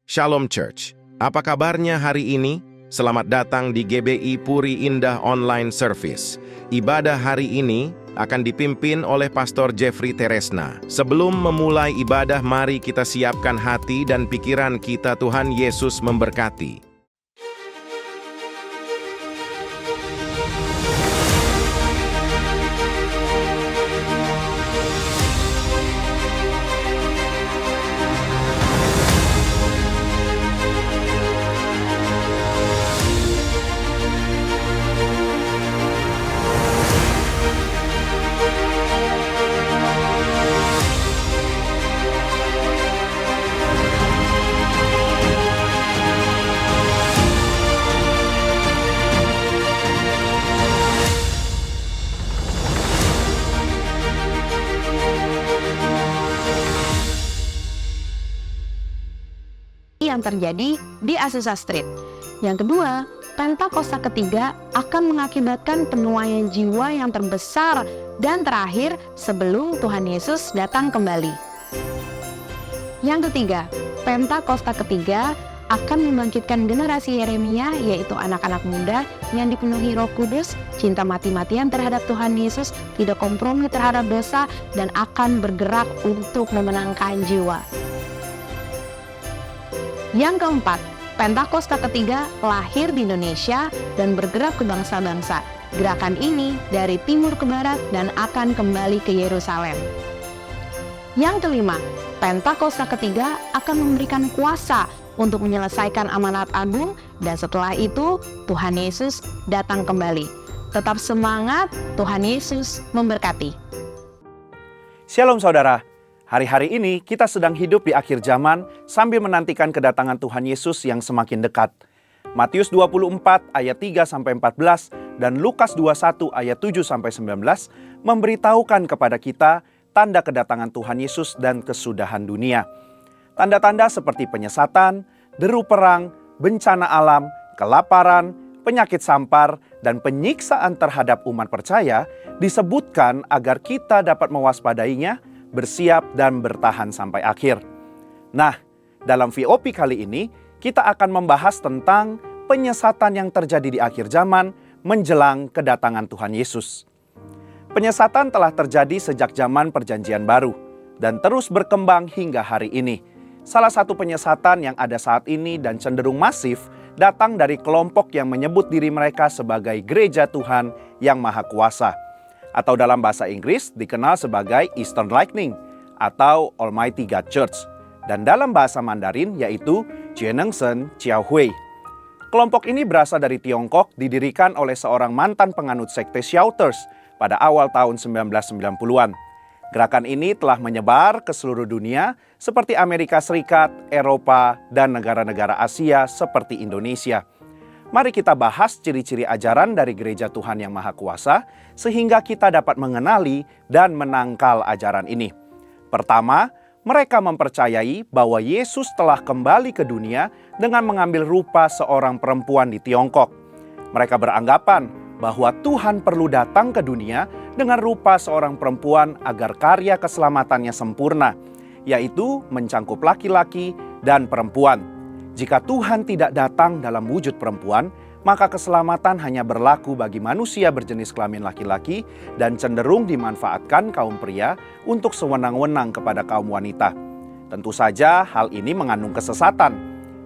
Shalom Church, apa kabarnya hari ini? Selamat datang di GBI Puri Indah Online Service. Ibadah hari ini akan dipimpin oleh Pastor Jeffrey Teresna. Sebelum memulai ibadah, mari kita siapkan hati dan pikiran kita. Tuhan Yesus memberkati. Yang terjadi di Azusa Street. Yang kedua, Pentakosta ketiga akan mengakibatkan penuaian jiwa yang terbesar dan terakhir sebelum Tuhan Yesus datang kembali. Yang ketiga, Pentakosta ketiga akan membangkitkan generasi Yeremia, yaitu anak-anak muda yang dipenuhi Roh Kudus, cinta mati-matian terhadap Tuhan Yesus, tidak kompromi terhadap dosa, dan akan bergerak untuk memenangkan jiwa. Yang keempat, Pentakosta ketiga lahir di Indonesia dan bergerak ke bangsa-bangsa. Gerakan ini dari timur ke barat dan akan kembali ke Yerusalem. Yang kelima, Pentakosta ketiga akan memberikan kuasa untuk menyelesaikan amanat agung, dan setelah itu Tuhan Yesus datang kembali. Tetap semangat, Tuhan Yesus memberkati. Shalom saudara. Hari-hari ini kita sedang hidup di akhir zaman sambil menantikan kedatangan Tuhan Yesus yang semakin dekat. Matius 24 ayat 3-14 dan Lukas 21 ayat 7-19 memberitahukan kepada kita tanda kedatangan Tuhan Yesus dan kesudahan dunia. Tanda-tanda seperti penyesatan, deru perang, bencana alam, kelaparan, penyakit sampar, dan penyiksaan terhadap umat percaya disebutkan agar kita dapat mewaspadainya, bersiap dan bertahan sampai akhir. Nah, dalam VOP kali ini kita akan membahas tentang penyesatan yang terjadi di akhir zaman menjelang kedatangan Tuhan Yesus. Penyesatan telah terjadi sejak zaman Perjanjian Baru dan terus berkembang hingga hari ini. Salah satu penyesatan yang ada saat ini dan cenderung masif datang dari kelompok yang menyebut diri mereka sebagai Gereja Tuhan yang Maha Kuasa, atau dalam bahasa Inggris dikenal sebagai Eastern Lightning atau Almighty God Church, dan dalam bahasa Mandarin yaitu Jianengsheng Qiaohui. Kelompok ini berasal dari Tiongkok, didirikan oleh seorang mantan penganut sekte Shouters pada awal tahun 1990-an. Gerakan ini telah menyebar ke seluruh dunia seperti Amerika Serikat, Eropa, dan negara-negara Asia seperti Indonesia. Mari kita bahas ciri-ciri ajaran dari Gereja Tuhan yang Maha Kuasa sehingga kita dapat mengenali dan menangkal ajaran ini. Pertama, mereka mempercayai bahwa Yesus telah kembali ke dunia dengan mengambil rupa seorang perempuan di Tiongkok. Mereka beranggapan bahwa Tuhan perlu datang ke dunia dengan rupa seorang perempuan agar karya keselamatannya sempurna, yaitu mencangkup laki-laki dan perempuan. Jika Tuhan tidak datang dalam wujud perempuan, maka keselamatan hanya berlaku bagi manusia berjenis kelamin laki-laki dan cenderung dimanfaatkan kaum pria untuk sewenang-wenang kepada kaum wanita. Tentu saja hal ini mengandung kesesatan.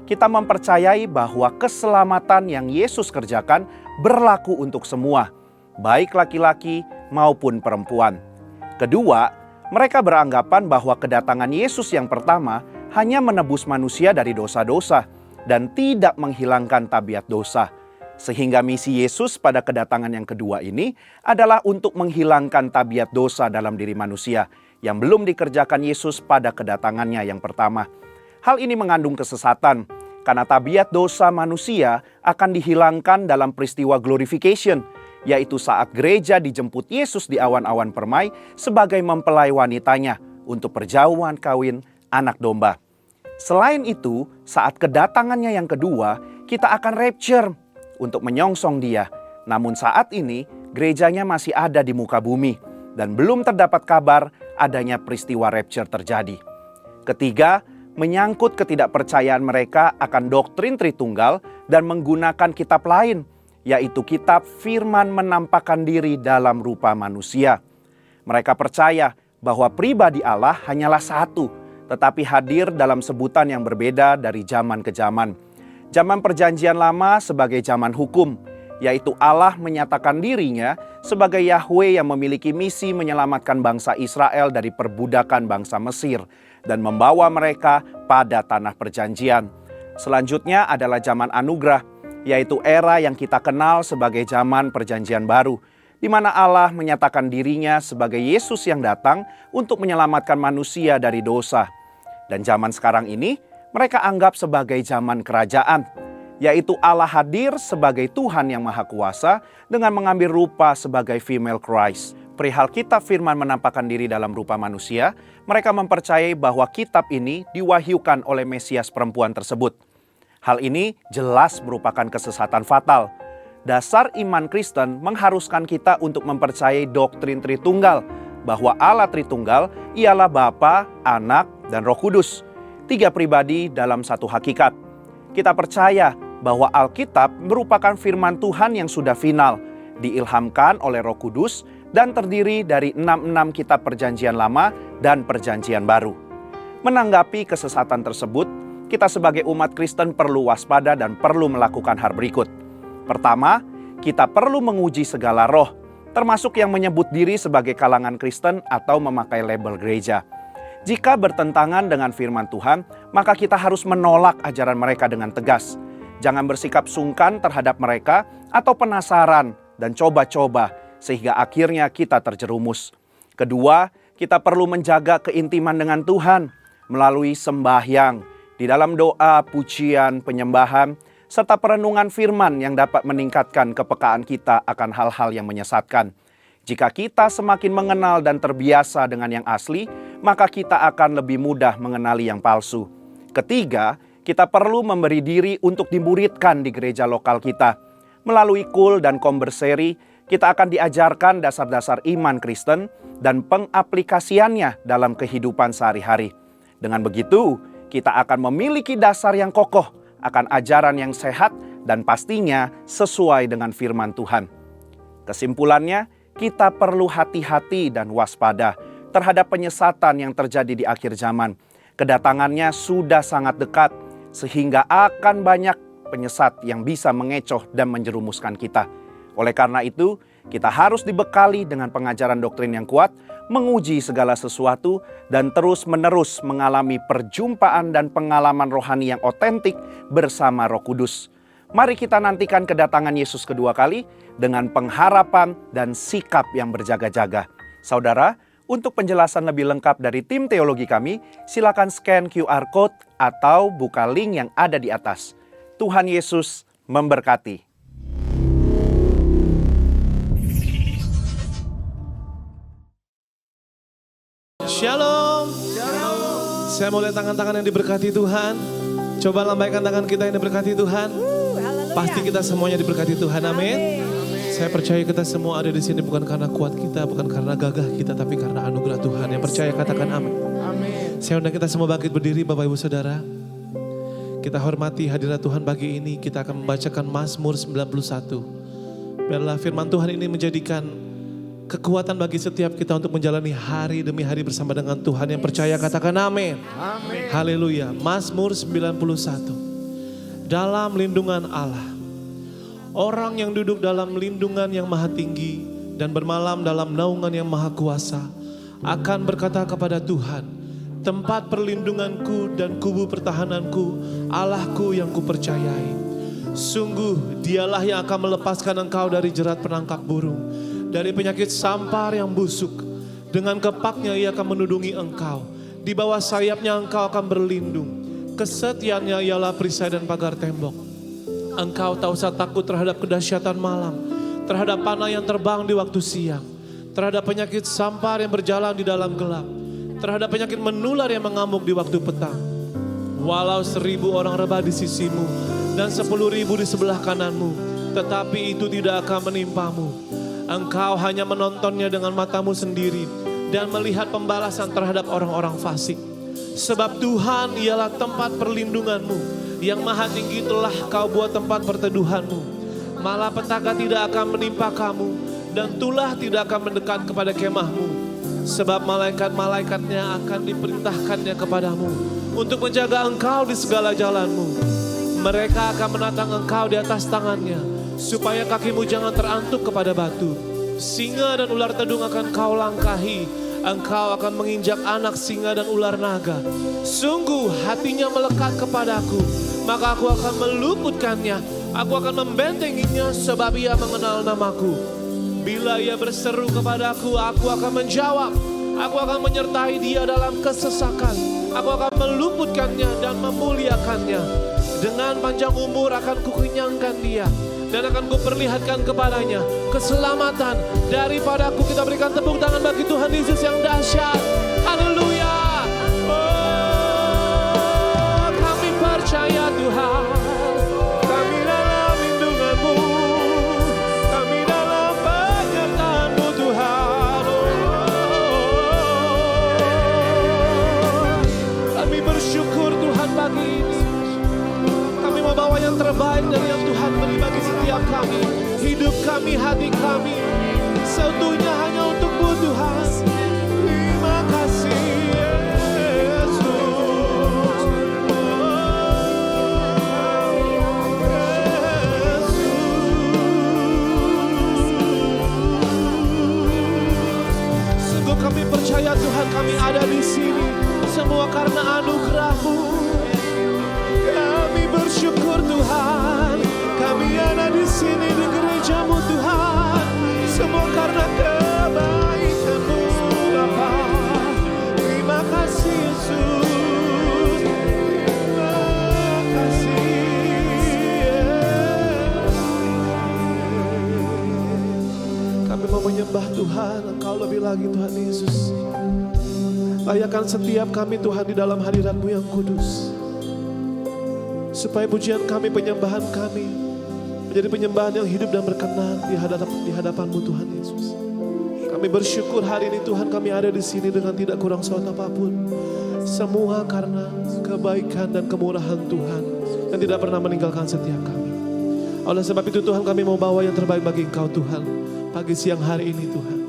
Kita mempercayai bahwa keselamatan yang Yesus kerjakan berlaku untuk semua, baik laki-laki maupun perempuan. Kedua, mereka beranggapan bahwa kedatangan Yesus yang pertama hanya menebus manusia dari dosa-dosa dan tidak menghilangkan tabiat dosa. Sehingga misi Yesus pada kedatangan yang kedua ini adalah untuk menghilangkan tabiat dosa dalam diri manusia yang belum dikerjakan Yesus pada kedatangannya yang pertama. Hal ini mengandung kesesatan karena tabiat dosa manusia akan dihilangkan dalam peristiwa glorification, yaitu saat gereja dijemput Yesus di awan-awan permai sebagai mempelai wanitanya untuk perjamuan kawin anak domba. Selain itu, saat kedatangannya yang kedua, kita akan rapture untuk menyongsong dia. Namun saat ini, gerejanya masih ada di muka bumi dan belum terdapat kabar adanya peristiwa rapture terjadi. Ketiga, menyangkut ketidakpercayaan mereka akan doktrin Tritunggal dan menggunakan kitab lain, yaitu kitab Firman menampakkan diri dalam rupa manusia. Mereka percaya bahwa pribadi Allah hanyalah satu, tetapi hadir dalam sebutan yang berbeda dari zaman ke zaman. Zaman Perjanjian Lama sebagai zaman hukum, yaitu Allah menyatakan dirinya sebagai Yahweh yang memiliki misi menyelamatkan bangsa Israel dari perbudakan bangsa Mesir dan membawa mereka pada tanah perjanjian. Selanjutnya adalah zaman anugerah, yaitu era yang kita kenal sebagai zaman Perjanjian Baru, di mana Allah menyatakan dirinya sebagai Yesus yang datang untuk menyelamatkan manusia dari dosa. Dan zaman sekarang ini mereka anggap sebagai zaman kerajaan, yaitu Allah hadir sebagai Tuhan yang Maha Kuasa dengan mengambil rupa sebagai female Christ. Perihal kitab Firman menampakkan diri dalam rupa manusia, mereka mempercayai bahwa kitab ini diwahyukan oleh Mesias perempuan tersebut. Hal ini jelas merupakan kesesatan fatal. Dasar iman Kristen mengharuskan kita untuk mempercayai doktrin Tritunggal, bahwa Allah Tritunggal ialah Bapa, Anak, dan Roh Kudus, 3 pribadi dalam satu hakikat. Kita percaya bahwa Alkitab merupakan firman Tuhan yang sudah final, diilhamkan oleh Roh Kudus, dan terdiri dari 66 kitab Perjanjian Lama dan Perjanjian Baru. Menanggapi kesesatan tersebut, kita sebagai umat Kristen perlu waspada dan perlu melakukan hal berikut. Pertama, kita perlu menguji segala roh, termasuk yang menyebut diri sebagai kalangan Kristen atau memakai label gereja. Jika bertentangan dengan firman Tuhan, maka kita harus menolak ajaran mereka dengan tegas. Jangan bersikap sungkan terhadap mereka atau penasaran dan coba-coba sehingga akhirnya kita terjerumus. Kedua, kita perlu menjaga keintiman dengan Tuhan melalui sembahyang, di dalam doa, pujian, penyembahan, serta perenungan firman yang dapat meningkatkan kepekaan kita akan hal-hal yang menyesatkan. Jika kita semakin mengenal dan terbiasa dengan yang asli, maka kita akan lebih mudah mengenali yang palsu. Ketiga, kita perlu memberi diri untuk dimuridkan di gereja lokal kita. Melalui KUL dan Konverseri, kita akan diajarkan dasar-dasar iman Kristen dan pengaplikasiannya dalam kehidupan sehari-hari. Dengan begitu, kita akan memiliki dasar yang kokoh akan ajaran yang sehat dan pastinya sesuai dengan firman Tuhan. Kesimpulannya, kita perlu hati-hati dan waspada terhadap penyesatan yang terjadi di akhir zaman. Kedatangannya sudah sangat dekat, sehingga akan banyak penyesat yang bisa mengecoh dan menjerumuskan kita. Oleh karena itu, kita harus dibekali dengan pengajaran doktrin yang kuat, menguji segala sesuatu, dan terus-menerus mengalami perjumpaan dan pengalaman rohani yang otentik bersama Roh Kudus. Mari kita nantikan kedatangan Yesus kedua kali dengan pengharapan dan sikap yang berjaga-jaga. Saudara, untuk penjelasan lebih lengkap dari tim teologi kami, silakan scan QR Code atau buka link yang ada di atas. Tuhan Yesus memberkati. Shalom. Saya mau lihat tangan-tangan yang diberkati Tuhan. Coba lambaikan tangan kita yang diberkati Tuhan. Pasti kita semuanya diberkati Tuhan. Amin. Saya percaya kita semua ada di sini bukan karena kuat kita, bukan karena gagah kita, tapi karena anugerah Tuhan. Yang percaya katakan amin. Saya undang kita semua bangkit berdiri, Bapak Ibu Saudara. Kita hormati hadirat Tuhan pagi ini. Kita akan membacakan Mazmur 91. Biarlah firman Tuhan ini menjadikan kekuatan bagi setiap kita untuk menjalani hari demi hari bersama dengan Tuhan. Yang percaya katakan amin. Haleluya. Mazmur 91. Dalam lindungan Allah, orang yang duduk dalam lindungan yang maha tinggi dan bermalam dalam naungan yang maha kuasa akan berkata kepada Tuhan, tempat perlindunganku dan kubu pertahananku, Allahku yang kupercayai. Sungguh dialah yang akan melepaskan engkau dari jerat penangkap burung, dari penyakit sampar yang busuk. Dengan kepaknya ia akan menudungi engkau, di bawah sayapnya engkau akan berlindung. Kesetiaannya ialah perisai dan pagar tembok. Engkau tak usah takut terhadap kedahsyatan malam, terhadap panah yang terbang di waktu siang, terhadap penyakit sampar yang berjalan di dalam gelap, terhadap penyakit menular yang mengamuk di waktu petang. Walau 1000 orang rebah di sisimu dan 10.000 di sebelah kananmu, tetapi itu tidak akan menimpamu. Engkau hanya menontonnya dengan matamu sendiri dan melihat pembalasan terhadap orang-orang fasik. Sebab Tuhan ialah tempat perlindunganmu, yang maha tinggi telah kau buat tempat perteduhanmu. Malapetaka tidak akan menimpa kamu, dan tulah tidak akan mendekat kepada kemahmu. Sebab malaikat-malaikatnya akan diperintahkannya kepadamu, untuk menjaga engkau di segala jalanmu. Mereka akan menatang engkau di atas tangannya, supaya kakimu jangan terantuk kepada batu. Singa dan ular tedung akan kau langkahi. Engkau akan menginjak anak singa dan ular naga. Sungguh hatinya melekat kepadaku, maka aku akan meluputkannya. Aku akan membentenginya sebab ia mengenal namaku. Bila ia berseru kepadaku, aku akan menjawab. Aku akan menyertai dia dalam kesesakan. Aku akan meluputkannya dan memuliakannya. Dengan panjang umur akan kukenyangkan dia, dan akan kuperlihatkan kepadanya keselamatan daripadaku. Kita berikan tepuk tangan bagi Tuhan Yesus yang dahsyat. Haleluya. Oh, kami percaya Tuhan, kami dalam lindungan-Mu, kami dalam penyertaan-Mu Tuhan. Kami bersyukur Tuhan pagi ini. Kami membawa yang terbaik dari yang Tuhan beri bagi setiap kami. Hidup kami, hati kami, seutuhnya hanya untuk-Mu Tuhan. Terima kasih Yesus. Sungguh kami percaya Tuhan, kami ada di sini semua karena anugerah-Mu. Kami bersyukur Tuhan, kami ada di sini di gereja-Mu Tuhan, semua karena kebaikan-Mu Bapa. Terima kasih Yesus, terima kasih. Kami mau menyembah Tuhan, Engkau lebih lagi Tuhan Yesus. Layakkan setiap kami Tuhan di dalam hadirat-Mu yang kudus, supaya pujian kami, penyembahan kami menjadi penyembahan yang hidup dan berkenan di hadapan-Mu Tuhan Yesus. Kami bersyukur hari ini Tuhan, kami ada di sini dengan tidak kurang suatu apapun. Semua karena kebaikan dan kemurahan Tuhan yang tidak pernah meninggalkan setiap kami. Oleh sebab itu Tuhan, kami mau bawa yang terbaik bagi Engkau Tuhan pagi siang hari ini Tuhan.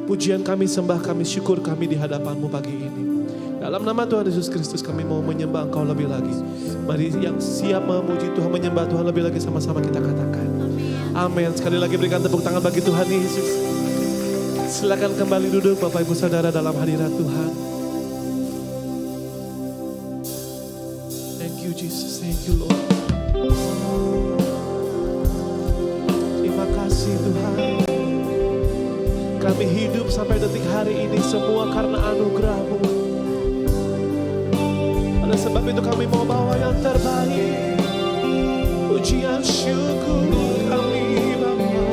Pujian kami, sembah kami, syukur kami di hadapan-Mu pagi ini. Dalam nama Tuhan Yesus Kristus kami mau menyembah Engkau lebih lagi. Mari yang siap memuji Tuhan, menyembah Tuhan lebih lagi, sama-sama kita katakan amin. Sekali lagi berikan tepuk tangan bagi Tuhan Yesus. Silakan kembali duduk Bapak Ibu Saudara dalam hadirat Tuhan. Thank you Jesus, thank you Lord. Terima kasih Tuhan. Kami hidup sampai detik hari ini semua karena anugerah-Mu. Oleh sebab itu kami mau bawa yang terbaik, pujian syukur kami Bapa.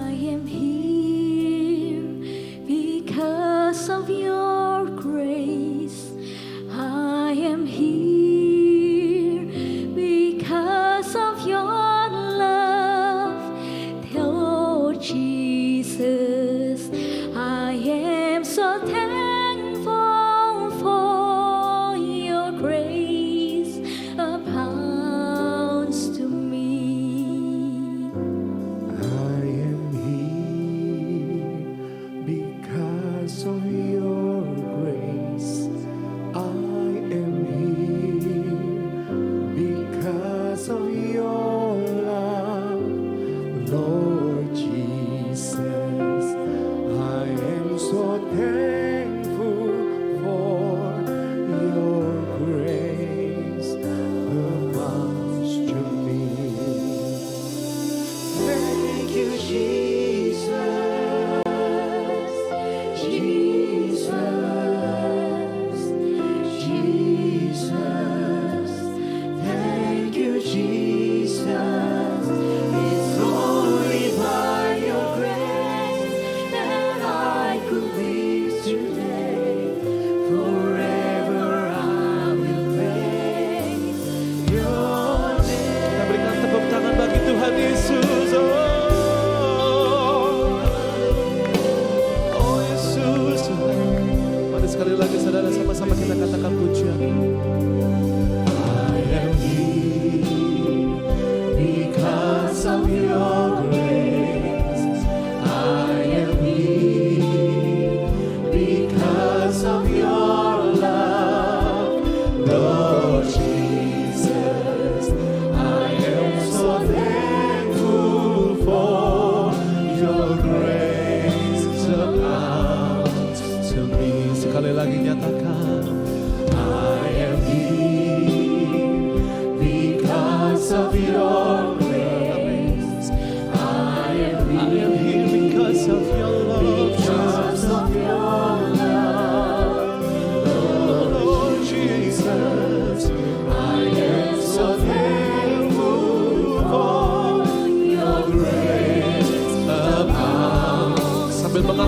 I am here because of your grace. I am here because of your love.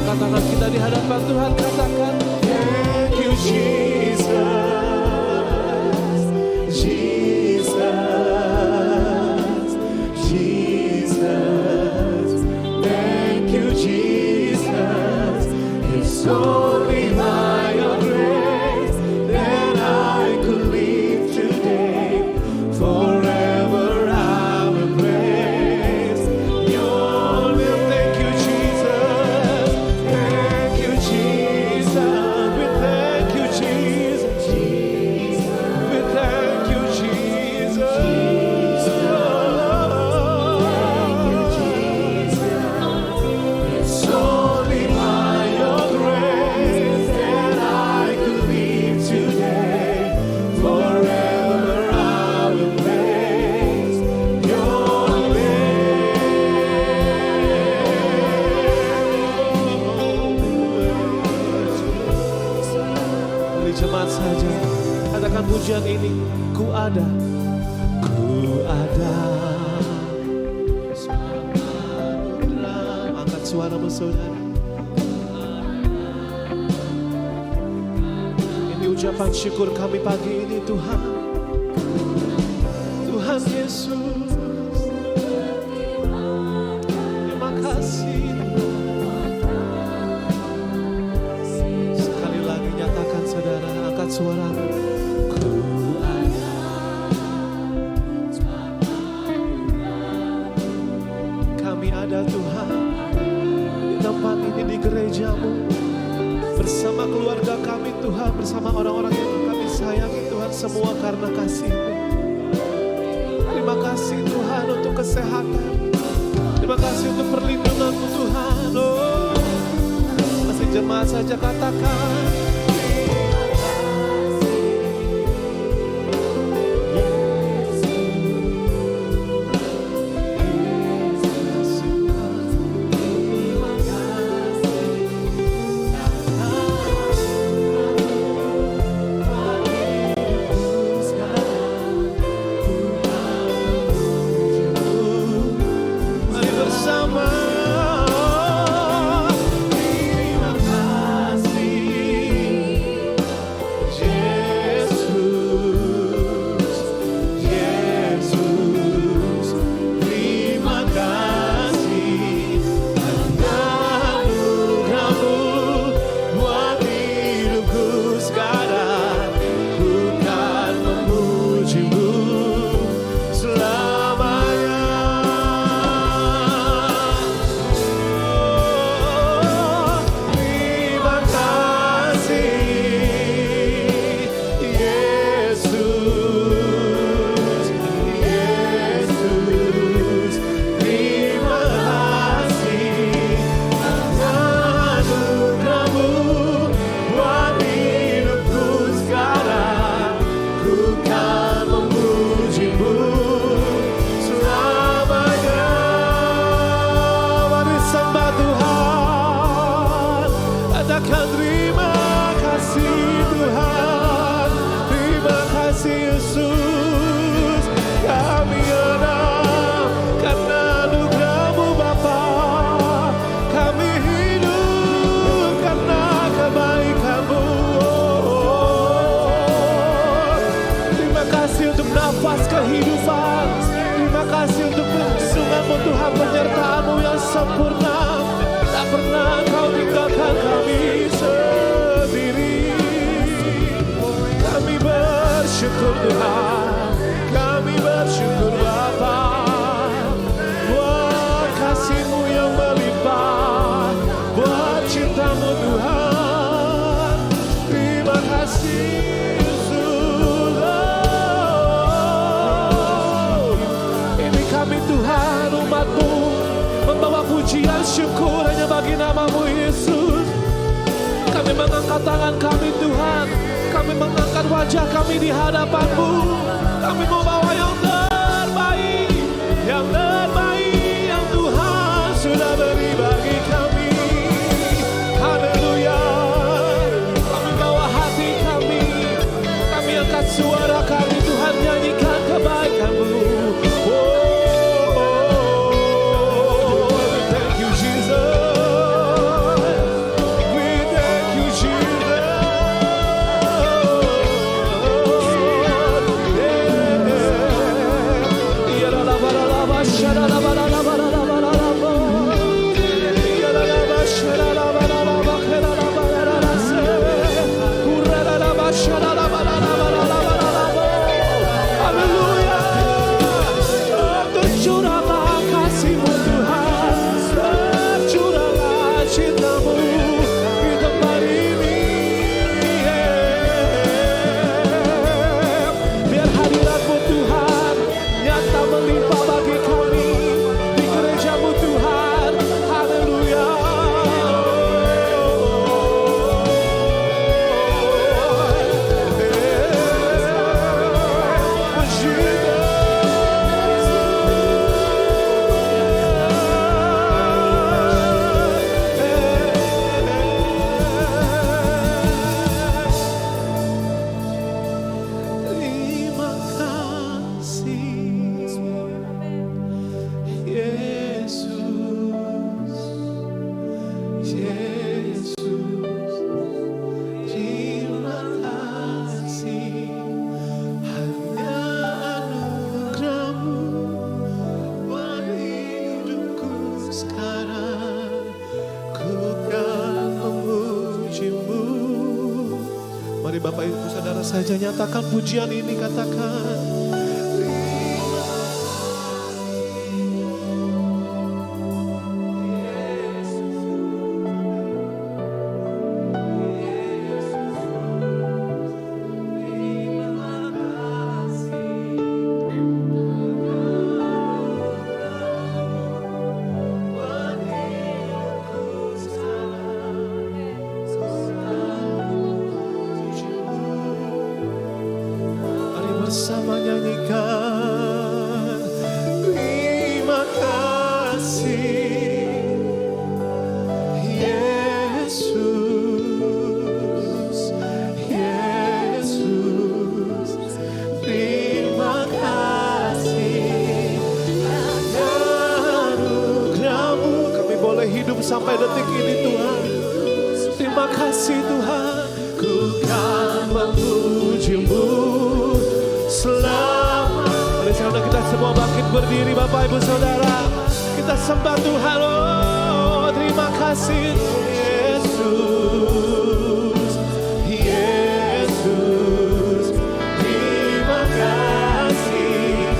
angkat tangan kita di hadapan Tuhan, katakan Thank you Jesus, Jesus, Jesus. Thank you Jesus. It's only by your grace that I could live today. Forever I will praise your name. Thank you Jesus. Thank you Jesus. We thank you Jesus. We thank you Jesus. It's only by your grace that I could live today. Forever I will praise your name. Beri jemaat saja, katakan pujian ini. Ku ada, ku ada. Angkat suara bersaudara. Ini ucapan syukur kami pagi ini Tuhan. Tuhan Yesus, terima kasih. Sekali lagi nyatakan saudara, angkat suaramu. Ku ada. Kami ada Tuhan di tempat ini, di gerejamu, bersama keluarga kami Tuhan, bersama orang-orang yang kami sayangi Tuhan, semua karena kasih-Mu. Terima kasih Tuhan untuk kesehatan. Terima kasih untuk perlindungan-Mu Tuhan. Oh, masih jemaat saja katakan mari bersama. Terima kasih Yesus, Yesus. Terima kasih anugerah-Mu buat hidupku sekarang. Ku kan memuji-Mu selamanya. Terima kasih Yesus, Yesus. Terima kasih anugerah-Mu buat hidupku sekarang. Ku kan memuji-Mu selamanya. Mari sembah Tuhan, katakan terima kasih Tuhan, terima kasih Yesus. Kami ada karena anugerah-Mu Bapa, kami hidup karena kebaikan-Mu. Terima kasih untuk nafas kehidupan. Terima kasih untuk kelangsungan-Mu Tuhan, penyertaan-Mu yang sempurna. Tak pernah Kau tinggalkan kami sendiri. Kami bersyukur Tuhan, kami bersyukur Bapa, buat kasih-Mu yang melimpah, buat cinta-Mu Tuhan. Terima kasih Yesus. Ini kami Tuhan, umat-Mu, membawa pujian syukur hanya bagi nama-Mu Yesus. Kami mengangkat tangan kami Tuhan, kami mengangkat wajah kami di hadapan-Mu. Kami membawa yang terbaik, yang terbaik yang Tuhan sudah beri bagi kami. Haleluya. Kami bawa hati kami angkat suara kami Tuhan, nyanyikan kebaikan-Mu. Oh, thank you Jesus. Mari Bapak Ibu Saudara saja nyatakan pujian ini, katakan. Bersama nyanyikan terima kasih Yesus, Yesus, terima kasih anugerah-Mu. Kami boleh hidup sampai detik ini Tuhan. Terima kasih Tuhan. Ku kan memuji-Mu selamat. Mari saudara kita semua bangkit berdiri, Bapak Ibu Saudara. Kita sembah Tuhan. Oh, terima kasih Yesus, Yesus, terima kasih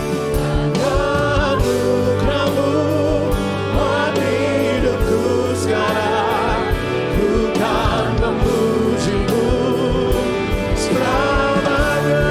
anugerah-Mu buat hidupku sekarang. Ku kan memuji-Mu selamanya.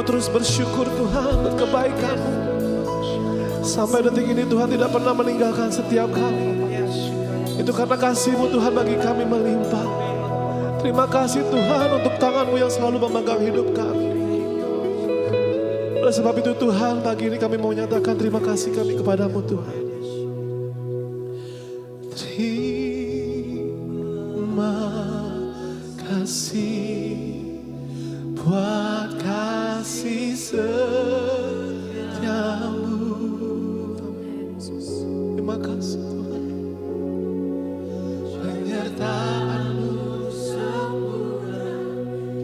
Terus bersyukur Tuhan buat kebaikan-Mu. Sampai detik ini Tuhan tidak pernah meninggalkan setiap kami. Itu karena kasih-Mu Tuhan bagi kami melimpah. Terima kasih Tuhan untuk tangan-Mu yang selalu memegang hidup kami. Oleh sebab itu Tuhan, pagi ini kami mau nyatakan terima kasih kami kepada-Mu Tuhan. Terima kasih buat kasih setiamu. Terima kasih Tuhan. Penyertaan-Mu sempurna,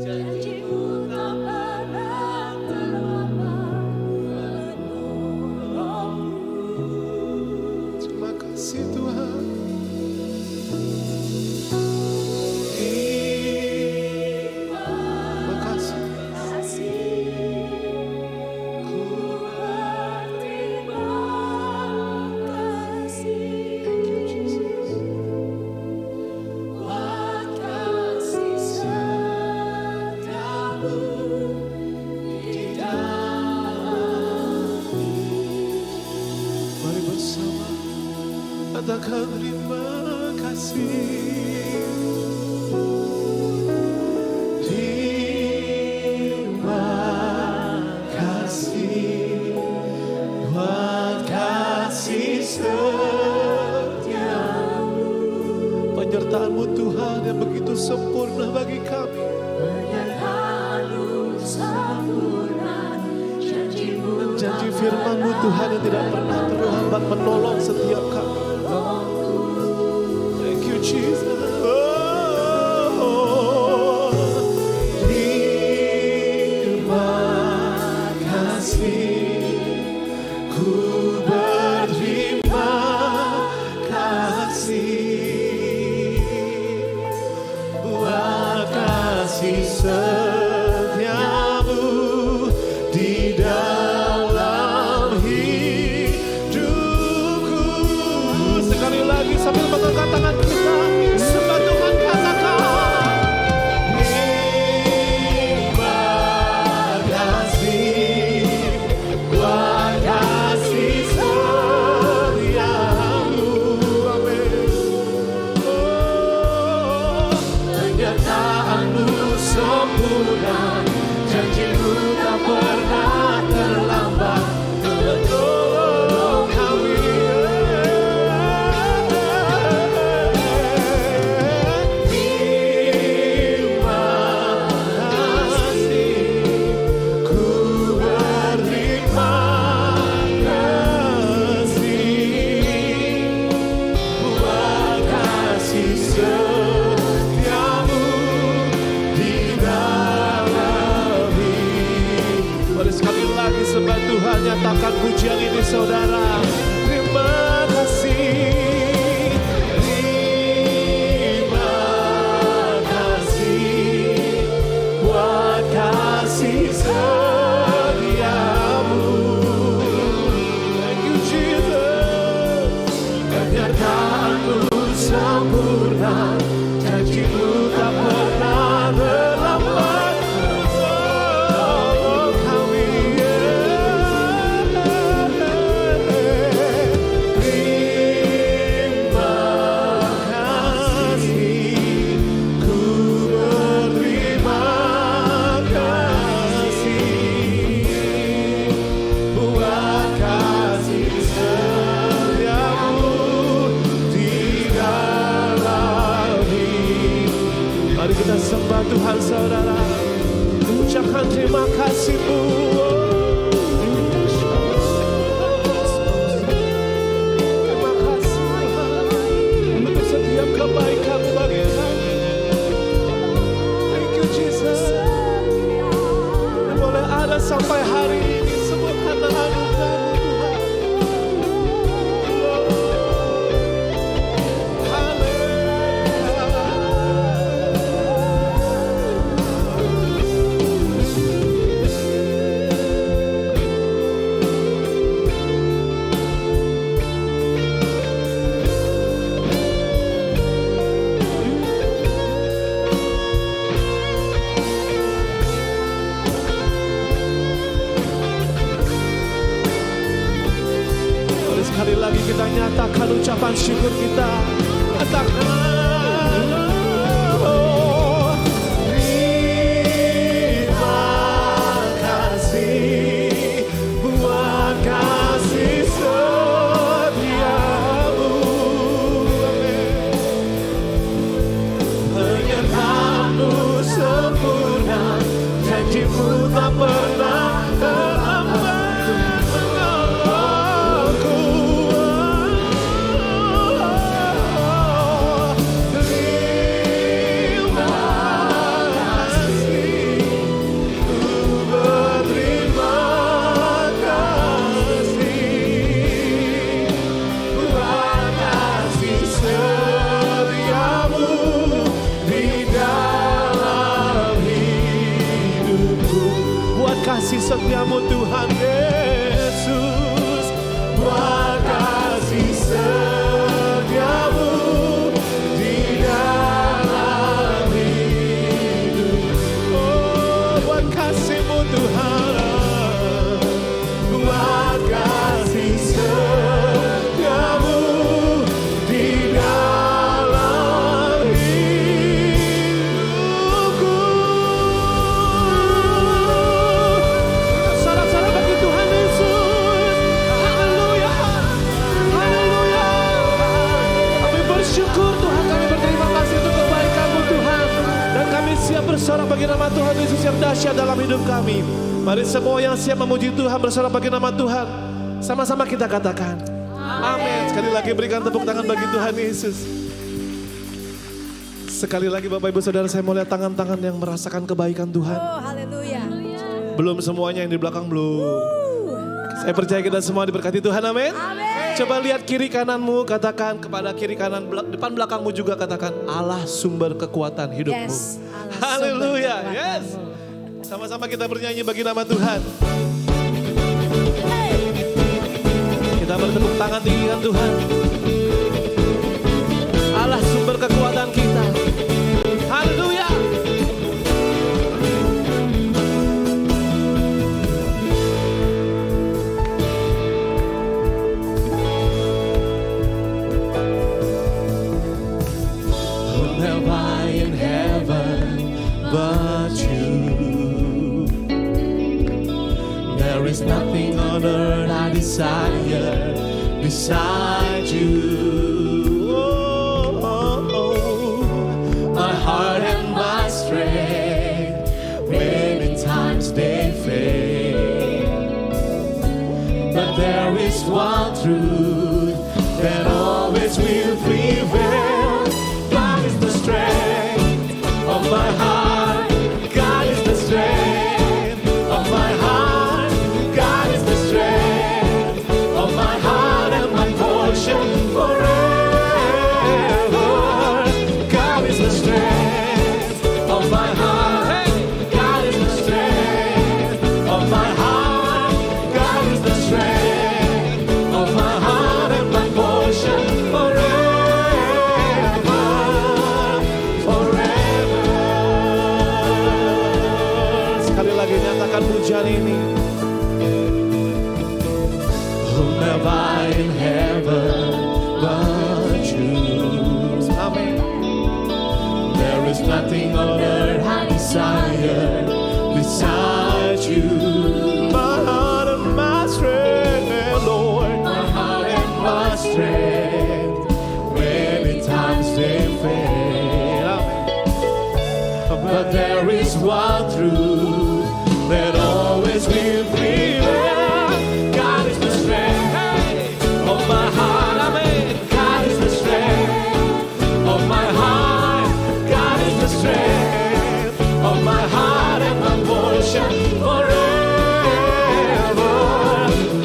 janji-Mu tak pernah terlambat. Terima kasih Tuhan. terima kasih. Terima kasih buat kasih setiamu, penyertaan-Mu Tuhan yang begitu sempurna bagi kami. Janji firman-Mu Tuhan yang tidak pernah terlambat menolong setiap kami. Thank you Jesus. Terima kasih, ku berterima kasih buat kasih setiamu di dalam hidupku. Sekali lagi sambil mengangkat tangan kita, sembah Tuhan, katakan terima kasih buat kasih setiamu. Amin. Oh, penyertaan-Mu sempurna, janji-Mu tak pernah terlambat menolong kami. Terima kasih, ku berterima kasih buat kasih setiamu di dalam hidup. Mari sekali lagi sembah Tuhan, nyatakan pujian ini saudara. Terima kasih, terima kasih buat kasih setiamu. Thank you Jesus. Penyertaan-Mu sempurna, janji-Mu tak pernah terlambat menolong kami. Terima kasih, ku berterima kasih buat kasih setiamu di dalam hidup. Mari kita sembah Tuhan saudara, ucapkan terima kasih-Mu. Terima kasih Tuhan untuk setiap kebaikan bagi kami. Thank you Jesus. Yang boleh ada sampai hari ini semua karena anugerah-Mu Tuhan. Mari sekali lagi kita nyatakan ucapan syukur kita. Katakan, oh, terima kasih buat kasih setiamu. Amin. Penyertaan-Mu sempurna, janji-Mu tak pernah terlambat menolongku. Terima kasih, ku berterima kasih buat kasih setiamu di dalam hidupku. Buat kasih setiamu Tuhan Yesus, buat kasih setiamu di dalam hidup. Oh, buat kasih-Mu Tuhan, buat kasih setiamu di bersorak bagi nama Tuhan Yesus yang dahsyat dalam hidup kami. Mari semua yang siap memuji Tuhan bersorak bagi nama Tuhan. Sama-sama kita katakan amin. Sekali lagi berikan tepuk tangan bagi Tuhan Yesus. Sekali lagi Bapak Ibu Saudara, saya mau lihat tangan-tangan yang merasakan kebaikan Tuhan. Haleluya. Belum semuanya, yang di belakang belum. Saya percaya kita semua diberkati Tuhan, amin. Coba lihat kiri kananmu, katakan kepada kiri kanan, depan belakangmu juga katakan, Allah sumber kekuatan hidupmu. Yes, Allah Haleluya, sumber yes. Sama-sama kita bernyanyi bagi nama Tuhan. Kita bertepuk tangan tinggikan Tuhan. Allah sumber kekuatan kita. Haleluya. Who am I in heaven but you? There is nothing on earth I desire beside you. Oh, oh, oh. My heart and my strength, many times they fail. But there is one truth that always will prevail. God is the strength of my heart. God is the strength of my heart. God is the strength of my heart and my portion forever. God is the strength of my heart. God is the strength of my heart. God is the strength of my heart and my portion forever. Forever. Sekali lagi nyatakan pujian ini. Who am I in heaven but you? Amen. There is nothing on earth I desire besides you. My heart and my strength, Lord. My heart and my strength. Many times they fail. But there is one truth that always will prevail. God is the strength of my heart. Amen. God is the strength of my heart. God is the strength of my heart and my portion forever.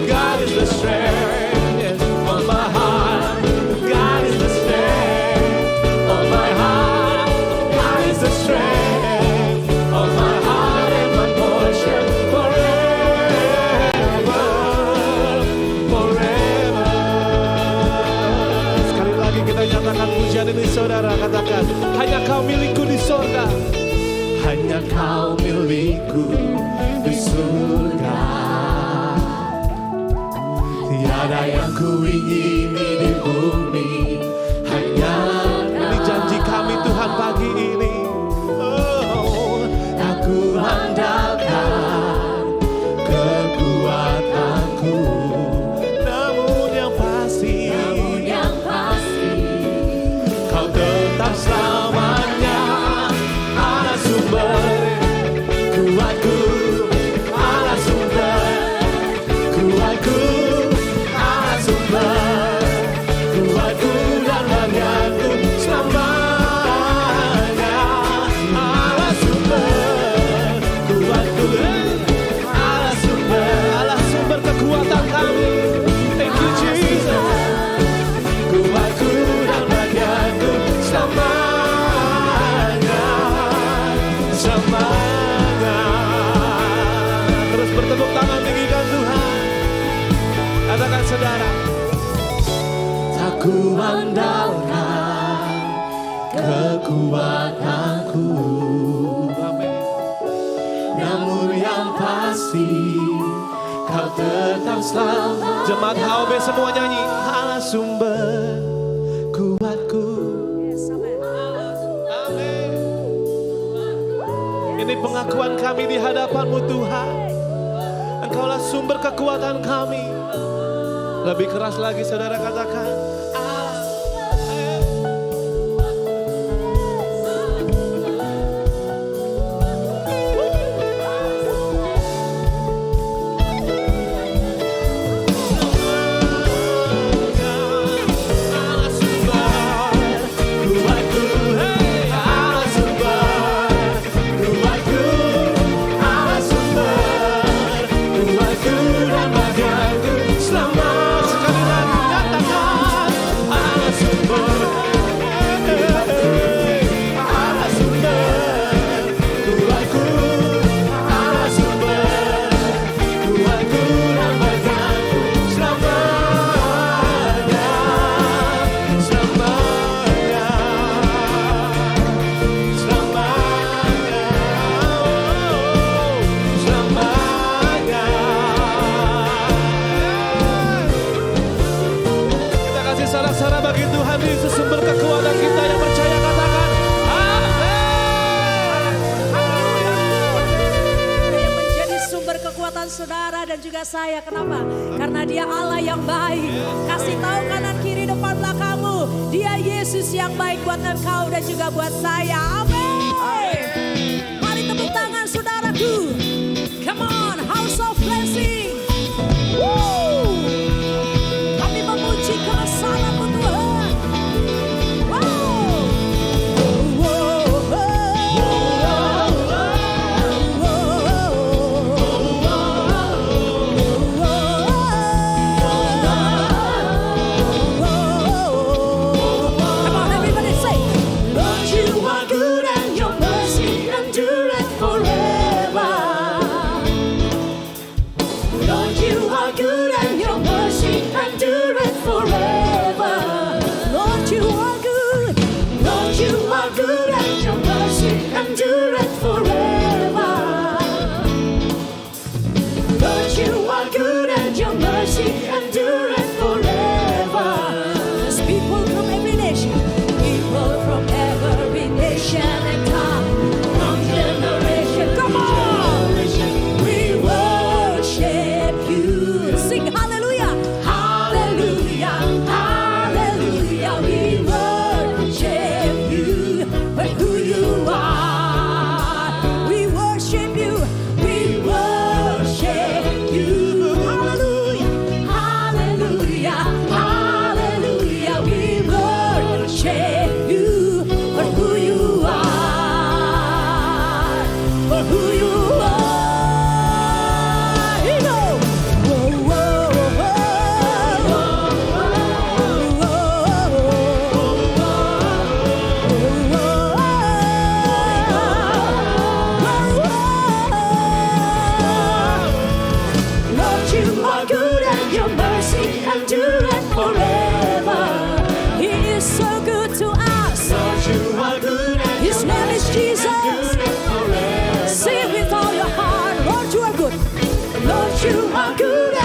God is the strength of my heart. God is the strength of my heart. God is the strength of my heart and my portion forever. Forever. Sekali lagi kita nyatakan pujian ini saudara, katakan hanya kau milikku di sorga. Hanya kau milikku di surga. Tiada yang ku ingini di bumi. Hanya ini janji kami Tuhan pagi ini. Oh, aku andalkan kekuatanku. Namun yang pasti kau tetap selamanya Allah sumber kuatku, Allah sumber kuatku, Allah sumber kuatku dan bagianku selamanya. Allah sumber kuatku, Allah sumber kekuatan kami. Thank you Jesus. Kuatku dan bagianku selamanya, selamanya. Terus bertepuk tangan tinggikan Tuhan. Katakan saudara, tak ku andalkan kekuatanku. Amin. Namun yang pasti kau tetap selamat. Jemaat HOB semua nyanyi. Allah sumber kuatku. Amin. Ini pengakuan kami di hadapan-Mu Tuhan. Engkaulah sumber kekuatan kami. Lebih keras lagi saudara katakan. percaya. Kenapa? Karena dia Allah yang baik. Kasih tahu kanan kiri depan belakangmu, dia Yesus yang baik buat engkau dan juga buat saya. Amin. Mari tepuk tangan saudaraku. Come on, house of blessing. Woo. Kami memuji kebesaran-Mu Tuhan. You are good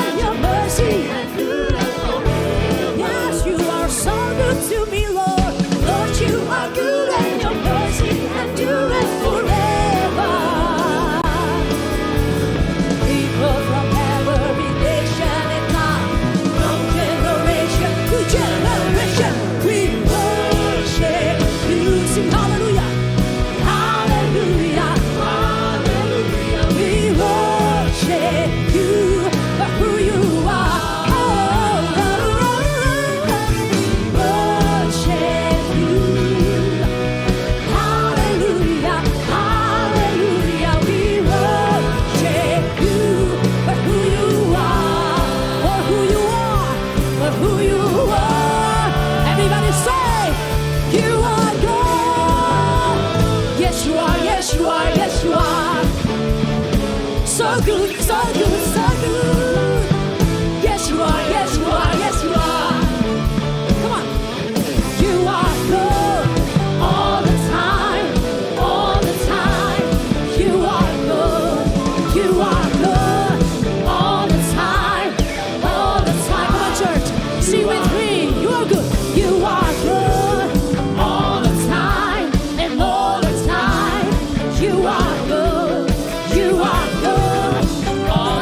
all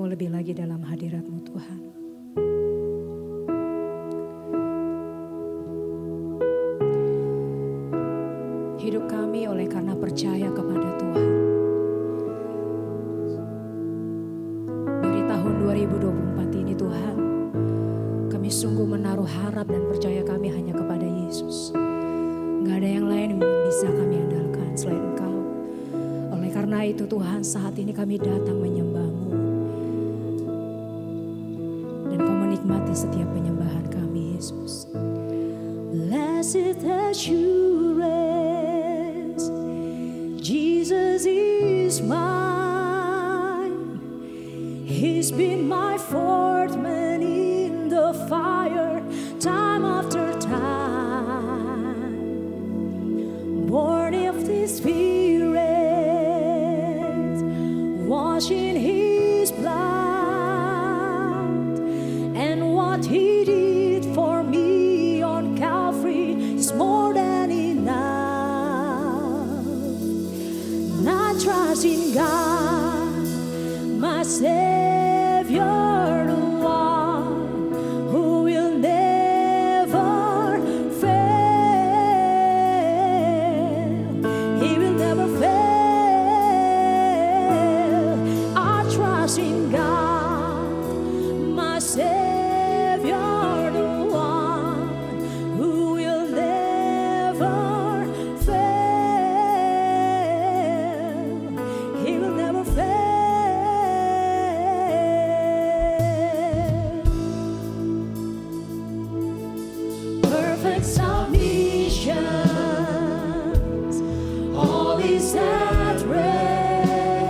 lebih lagi dalam hadirat-Mu Tuhan. Hidup kami oleh karena percaya kepada Tuhan. Dari tahun 2024 ini Tuhan, kami sungguh menaruh harap dan percaya kami hanya kepada Yesus. Gak ada yang lain yang bisa kami andalkan selain Engkau. Oleh karena itu Tuhan, saat ini kami datang menyembah-Mu. Dan Kau menikmati setiap penyembahan kami, Yesus. Blessed assurance, Jesus is mine. He's been my fourth man in the fire, time after time. Born of the Spirit, washed in His blood, and what He did for me on Calvary is more than enough. And I trust in God, my Savior, the one who will never fail. He will never fail. I trust in God, my Savior, the one who will never fail. He will never fail. Perfect submission, all is at rest.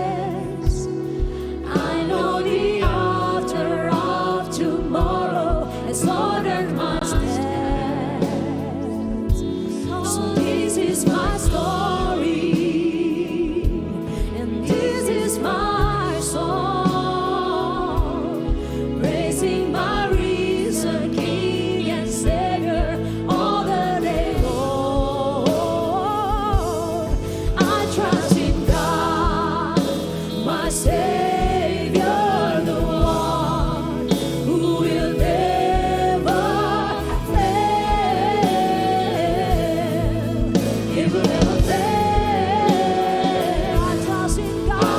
I know the author of tomorrow has ordered my steps. So this is my story, and this is my song, praising my risen King and Savior all the day long. I trust in God, my Savior, the one who will never fail. He will never fail. I trust in God.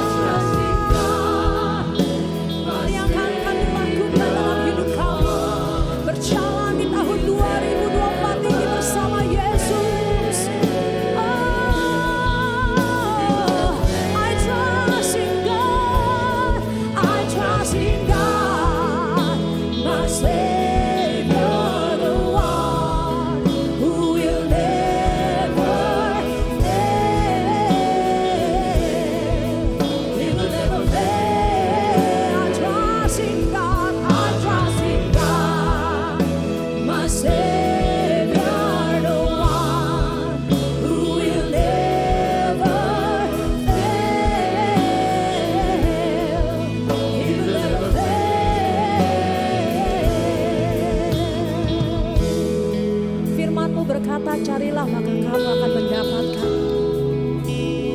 Yang akan dilakukan dalam hidup kamu, berjalan di tahun 2024 ini bersama Yesus. I trust in God, I trust in God, my Savior, the one who will never fail. He will never fail. I trust in God, I trust in God, my Savior, the one who will never fail. He will never fail. Firman-Mu berkata, carilah maka kamu akan mendapatkan.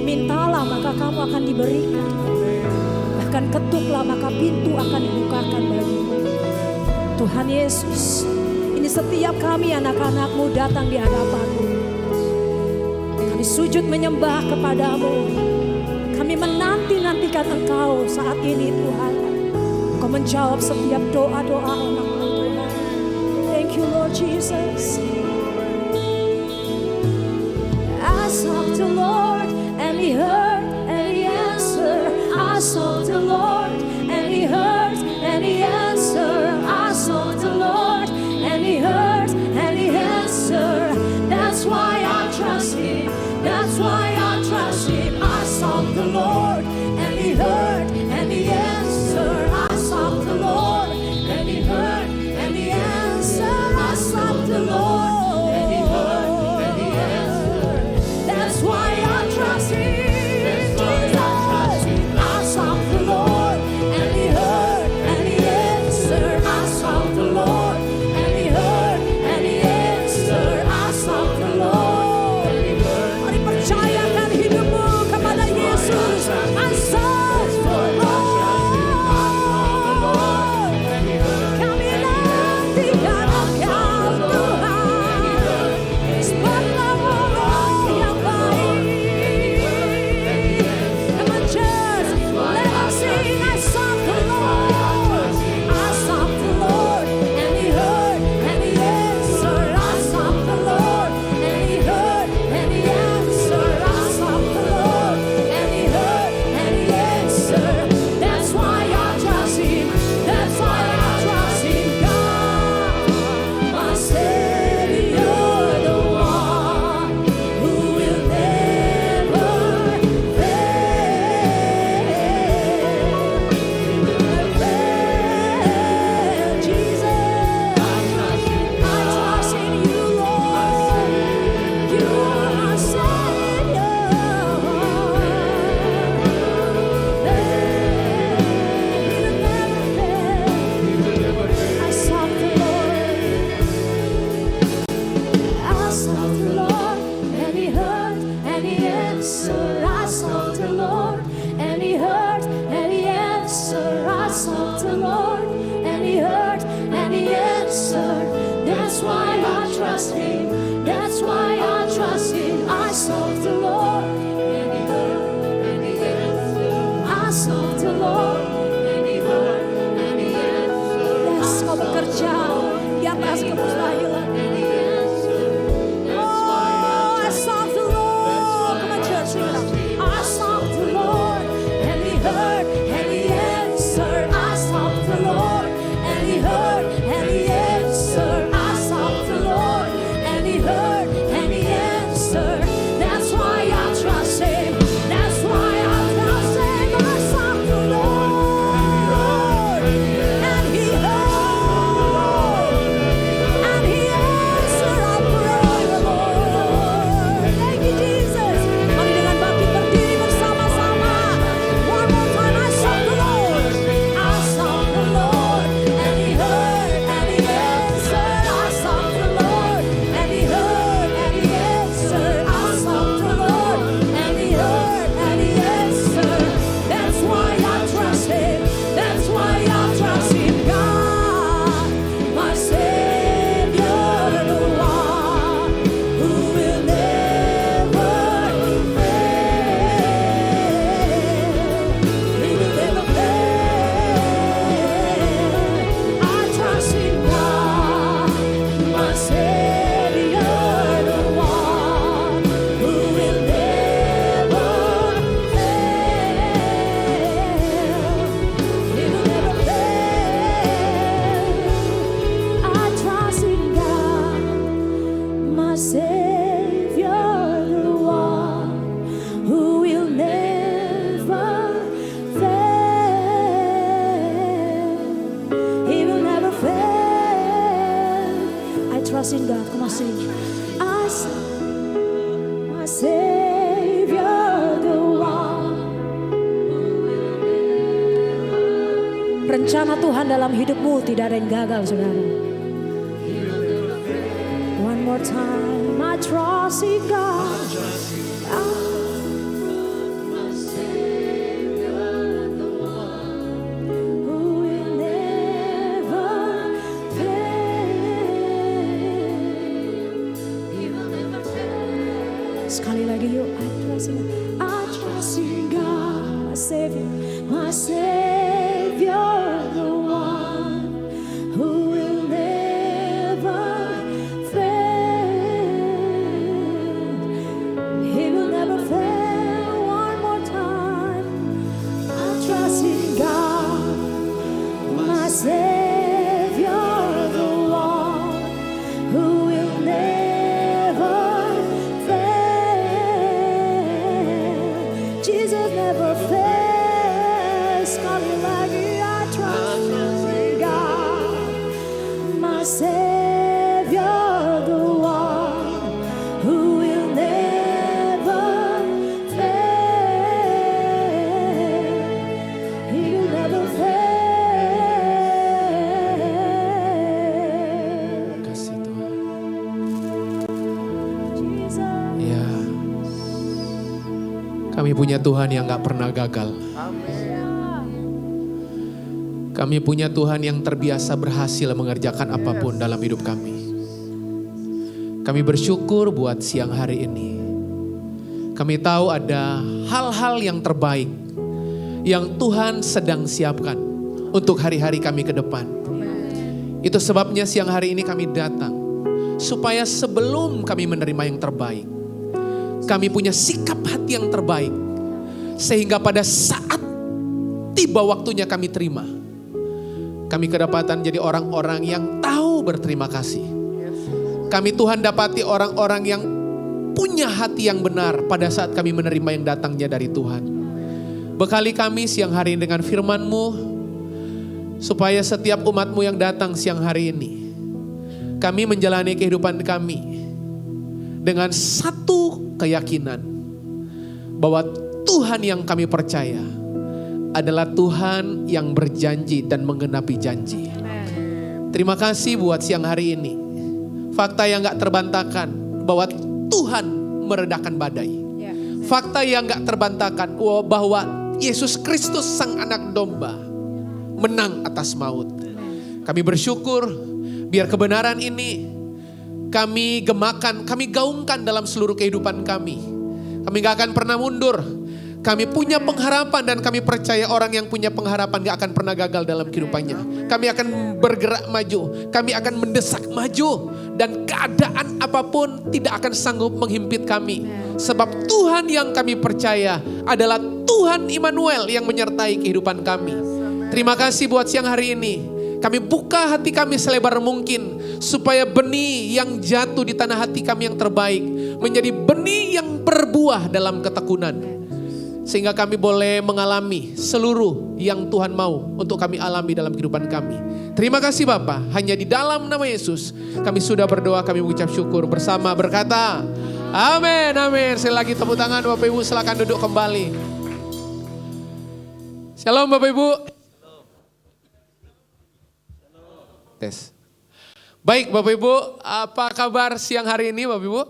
Mintalah maka kamu akan diberikan. Bahkan ketuklah maka pintu akan dibukakan bagimu. Tuhan Yesus, ini setiap kami anak-anak-Mu datang di hadapan-Mu. Kami sujud menyembah kepadamu. Kami menanti-nantikan Engkau saat ini Tuhan. Engkau menjawab setiap doa-doa anak-anak Tuhan. Thank you Lord Jesus. I sought the Lord and He heard and He answered. I sought the Lord and He heard and He answered. I sought the Lord and He heard and He answered. That's why I trust Him. That's why I trust Him. I sought the Lord and He heard and He answered. I sought the Lord and He heard and He answered. I sought the Lord and He heard and He answered. That's why I trust Him. Jesus. I sought the Lord and He heard and He answered. I sought the Lord and He heard and He answered. I sought the Lord and He heard. Mari percayakan hidupmu kepada Yesus. I sought why I trust Him. That's why I trust Him. I sought the Lord, and He heard, and He answered. I sought the Lord, and He heard, and He answered. Yes, Kau bekerja di atas kemustahilan. Oh, I sought the Lord. Come on, church, sing it out. I sought the Lord, and He heard, and He answered. I sought the Lord, and He heard, and He answered. I sought the Lord, and He heard, and He answered. That's why I trust Him. That's why I trust Him. I sought the Lord, and He heard, and He answered. I pray the Lord. Thank you, Jesus. Mari dengan bangkit berdiri bersama-sama. One more time, I sought the Lord. I sought the Lord, and He heard, and He answered. I sought the Lord, and He heard, and He answered. I sought the Lord, and He heard, and He answered. That's why I trust Him. That's why I trust Him. God, my Savior, the one who will never fail. He will never fail. I trust in God, my Savior, the one who will never fail. He will never fail. I trust in God, my Savior, the one who will never fail. He will never fail. I trust in God. Come on, sing. I my Savior, the one. Rencana Tuhan dalam hidupmu tidak ada yang gagal, saudara. One more time, I trust in God. My Savior, the one who will never fail. He will never fail. Sekali lagi yuk, I trust in God, my Savior, my Savior, the one who will never fail. He will never fail. One more time, I trust in God, my Savior, the one who will never fail. Jesus never fails. Sekali lagi, I trust in God, my Savior, the one who will never fail. He will never fail. Kasih Tuhan. Jesus. Ya. Kami punya Tuhan yang gak pernah gagal. Kami punya Tuhan yang terbiasa berhasil mengerjakan apapun dalam hidup kami. Kami bersyukur buat siang hari ini. Kami tahu ada hal-hal yang terbaik yang Tuhan sedang siapkan untuk hari-hari kami ke depan. Itu sebabnya siang hari ini kami datang. Supaya sebelum kami menerima yang terbaik, kami punya sikap hati yang terbaik. Sehingga pada saat tiba waktunya kami terima, kami kedapatan jadi orang-orang yang tahu berterima kasih. Kami Tuhan dapati orang-orang yang punya hati yang benar pada saat kami menerima yang datangnya dari Tuhan. Bekali kami siang hari ini dengan firman-Mu, supaya setiap umat-Mu yang datang siang hari ini, kami menjalani kehidupan kami dengan satu keyakinan bahwa Tuhan yang kami percaya adalah Tuhan yang berjanji dan menggenapi janji. Terima kasih buat siang hari ini. Fakta yang gak terbantahkan bahwa Tuhan meredakan badai. Fakta yang gak terbantahkan bahwa Yesus Kristus Sang Anak Domba menang atas maut. Kami bersyukur biar kebenaran ini kami gemakan, kami gaungkan dalam seluruh kehidupan kami. Kami gak akan pernah mundur. Kami punya pengharapan dan kami percaya orang yang punya pengharapan gak akan pernah gagal dalam kehidupannya. Kami akan bergerak maju, kami akan mendesak maju. Dan keadaan apapun tidak akan sanggup menghimpit kami. Sebab Tuhan yang kami percaya adalah Tuhan Immanuel yang menyertai kehidupan kami. Terima kasih buat siang hari ini. Kami buka hati kami selebar mungkin supaya benih yang jatuh di tanah hati kami yang terbaik menjadi benih yang berbuah dalam ketekunan. Sehingga kami boleh mengalami seluruh yang Tuhan mau untuk kami alami dalam kehidupan kami. Terima kasih Bapa, hanya di dalam nama Yesus kami sudah berdoa, kami mengucap syukur bersama berkata, amin, amin. Sekali lagi tepuk tangan Bapak Ibu, silakan duduk kembali. Shalom Bapak Ibu. Tes. Baik Bapak Ibu, apa kabar siang hari ini Bapak Ibu?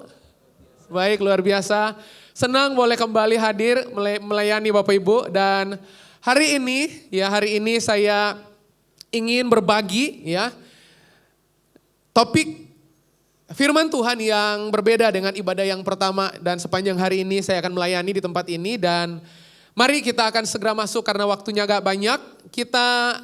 Baik, luar biasa. Senang boleh kembali hadir melayani Bapak Ibu. Dan hari ini saya ingin berbagi ya topik firman Tuhan yang berbeda dengan ibadah yang pertama. Dan sepanjang hari ini saya akan melayani di tempat ini. Dan mari kita akan segera masuk karena waktunya agak banyak. Kita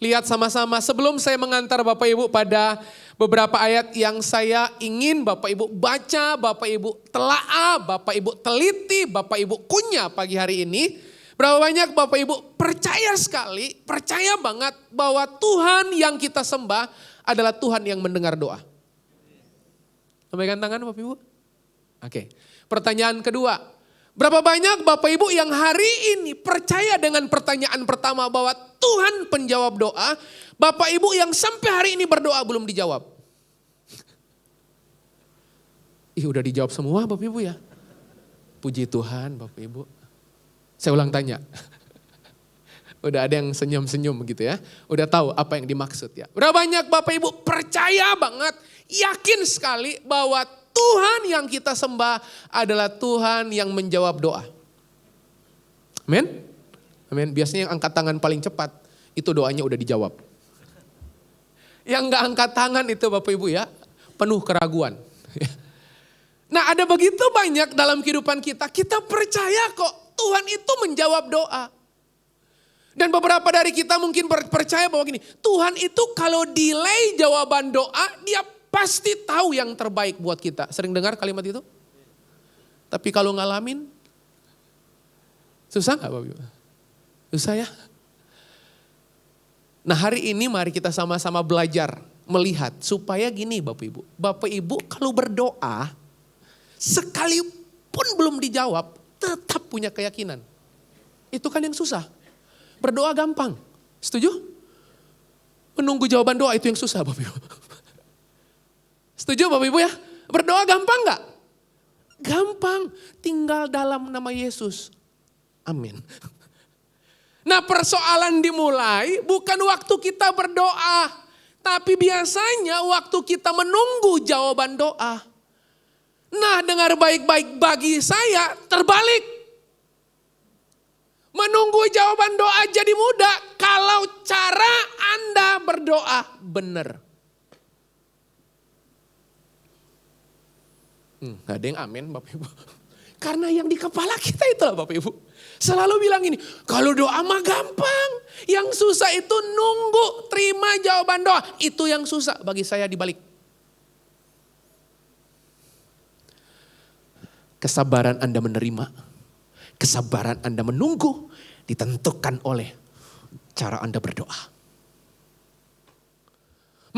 lihat sama-sama sebelum saya mengantar Bapak Ibu pada beberapa ayat yang saya ingin Bapak Ibu baca, Bapak Ibu telaah, Bapak Ibu teliti, Bapak Ibu kunyah pagi hari ini. Berapa banyak Bapak Ibu percaya sekali, percaya banget bahwa Tuhan yang kita sembah adalah Tuhan yang mendengar doa. Lambaikan tangan Bapak Ibu. Oke. Pertanyaan kedua. Berapa banyak Bapak Ibu yang hari ini percaya dengan pertanyaan pertama bahwa Tuhan penjawab doa. Bapak Ibu yang sampai hari ini berdoa belum dijawab. Udah dijawab semua Bapak Ibu ya. Puji Tuhan Bapak Ibu. Saya ulang tanya. Udah ada yang senyum-senyum gitu ya. Udah tahu apa yang dimaksud ya. Berapa banyak Bapak Ibu percaya banget, yakin sekali bahwa Tuhan yang kita sembah adalah Tuhan yang menjawab doa. Amin? Amin. Biasanya yang angkat tangan paling cepat, itu doanya udah dijawab. Yang gak angkat tangan itu Bapak Ibu ya, penuh keraguan. Nah ada begitu banyak dalam kehidupan kita percaya kok Tuhan itu menjawab doa. Dan beberapa dari kita mungkin percaya bahwa gini, Tuhan itu kalau delay jawaban doa, dia pasti tahu yang terbaik buat kita. Sering dengar kalimat itu? Tapi kalau ngalamin, susah gak Bapak Ibu? Susah ya? Nah hari ini mari kita sama-sama belajar, melihat supaya gini Bapak Ibu. Bapak Ibu kalau berdoa, sekalipun belum dijawab, tetap punya keyakinan. Itu kan yang susah. Berdoa gampang, setuju? Menunggu jawaban doa itu yang susah Bapak Ibu. Setuju Bapak Ibu ya? Berdoa gampang gak? Gampang, tinggal dalam nama Yesus. Amin. Nah persoalan dimulai bukan waktu kita berdoa. Tapi biasanya waktu kita menunggu jawaban doa. Nah dengar baik-baik, bagi saya terbalik. Menunggu jawaban doa jadi mudah kalau cara Anda berdoa benar. Gak ada yang amin Bapak Ibu. Karena yang di kepala kita itulah Bapak Ibu. Selalu bilang ini, kalau doa mah gampang. Yang susah itu nunggu terima jawaban doa. Itu yang susah bagi saya dibalik. Kesabaran Anda menerima, kesabaran Anda menunggu ditentukan oleh cara Anda berdoa.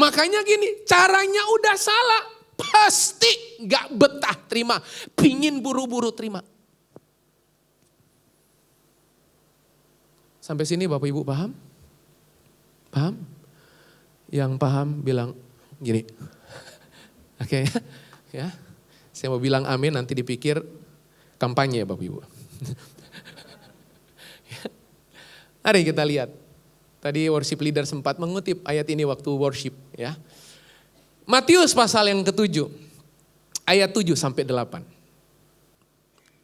Makanya gini, caranya udah salah. Pasti gak betah terima. Pingin buru-buru terima. Sampai sini Bapak Ibu paham? Paham? Yang paham bilang gini. Oke ya. Saya mau bilang amin nanti dipikir kampanye ya Bapak Ibu. Mari kita lihat. Tadi worship leader sempat mengutip ayat ini waktu worship ya. Matius pasal yang ke-7, ayat 7 sampai 8.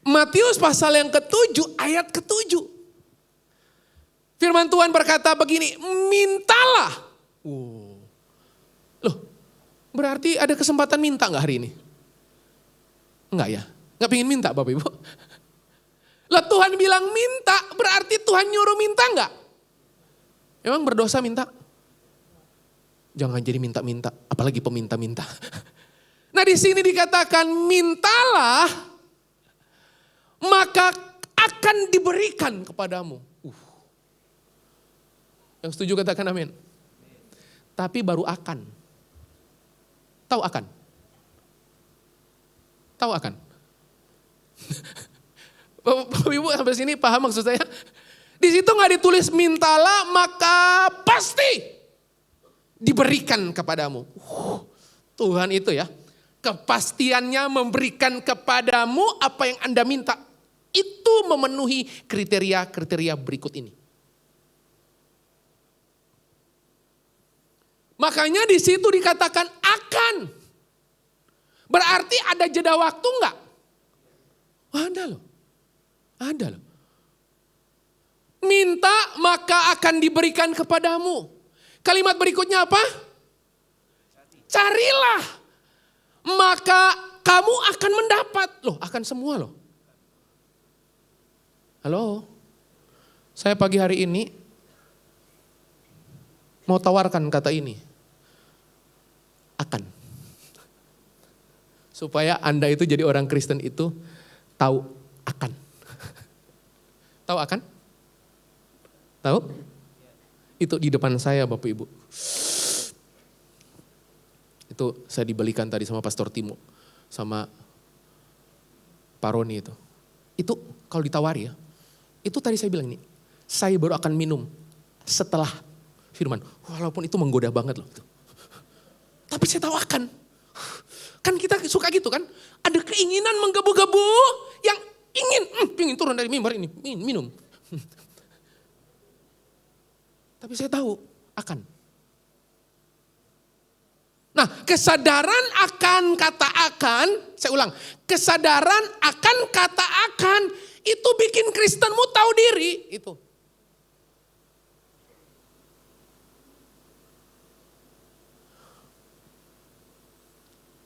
Matius pasal yang ke-7, ayat ke-7. Firman Tuhan berkata begini, mintalah. Loh, Berarti ada kesempatan minta nggak hari ini? Enggak ya? Nggak pengen minta Bapak Ibu? Lah Tuhan bilang minta, berarti Tuhan nyuruh minta nggak? Emang berdosa minta? Jangan jadi minta-minta, apalagi peminta-minta. Nah di sini dikatakan mintalah, maka akan diberikan kepadamu. Yang setuju katakan amin. Tapi baru akan. Tahu akan? Tahu akan? Bapak Ibu sampai sini paham maksud saya? Di situ nggak ditulis mintalah maka pasti diberikan kepadamu. Tuhan itu ya, kepastiannya memberikan kepadamu apa yang Anda minta. Itu memenuhi kriteria-kriteria berikut ini. Makanya di situ dikatakan akan. Berarti ada jeda waktu enggak? Ada loh. Ada loh. Minta maka akan diberikan kepadamu. Kalimat berikutnya apa? Carilah. Maka kamu akan mendapat. Loh akan semua loh. Halo. Saya pagi hari ini mau tawarkan kata ini. Akan. Supaya Anda itu jadi orang Kristen itu tahu akan. Tahu akan? Tahu? Itu di depan saya Bapak Ibu. Itu saya dibelikan tadi sama Pastor Timo. Sama Pak Roni itu. Itu kalau ditawari ya. Itu tadi saya bilang ini. Saya baru akan minum setelah firman. Walaupun itu menggoda banget loh. Tapi saya tahu akan. Kan kita suka gitu kan. Ada keinginan menggebu-gebu yang ingin turun dari mimbar ini. Minum. Tapi saya tahu akan. Nah kesadaran akan kata akan. Saya ulang. Kesadaran akan kata akan. Itu bikin Kristenmu tahu diri. Itu.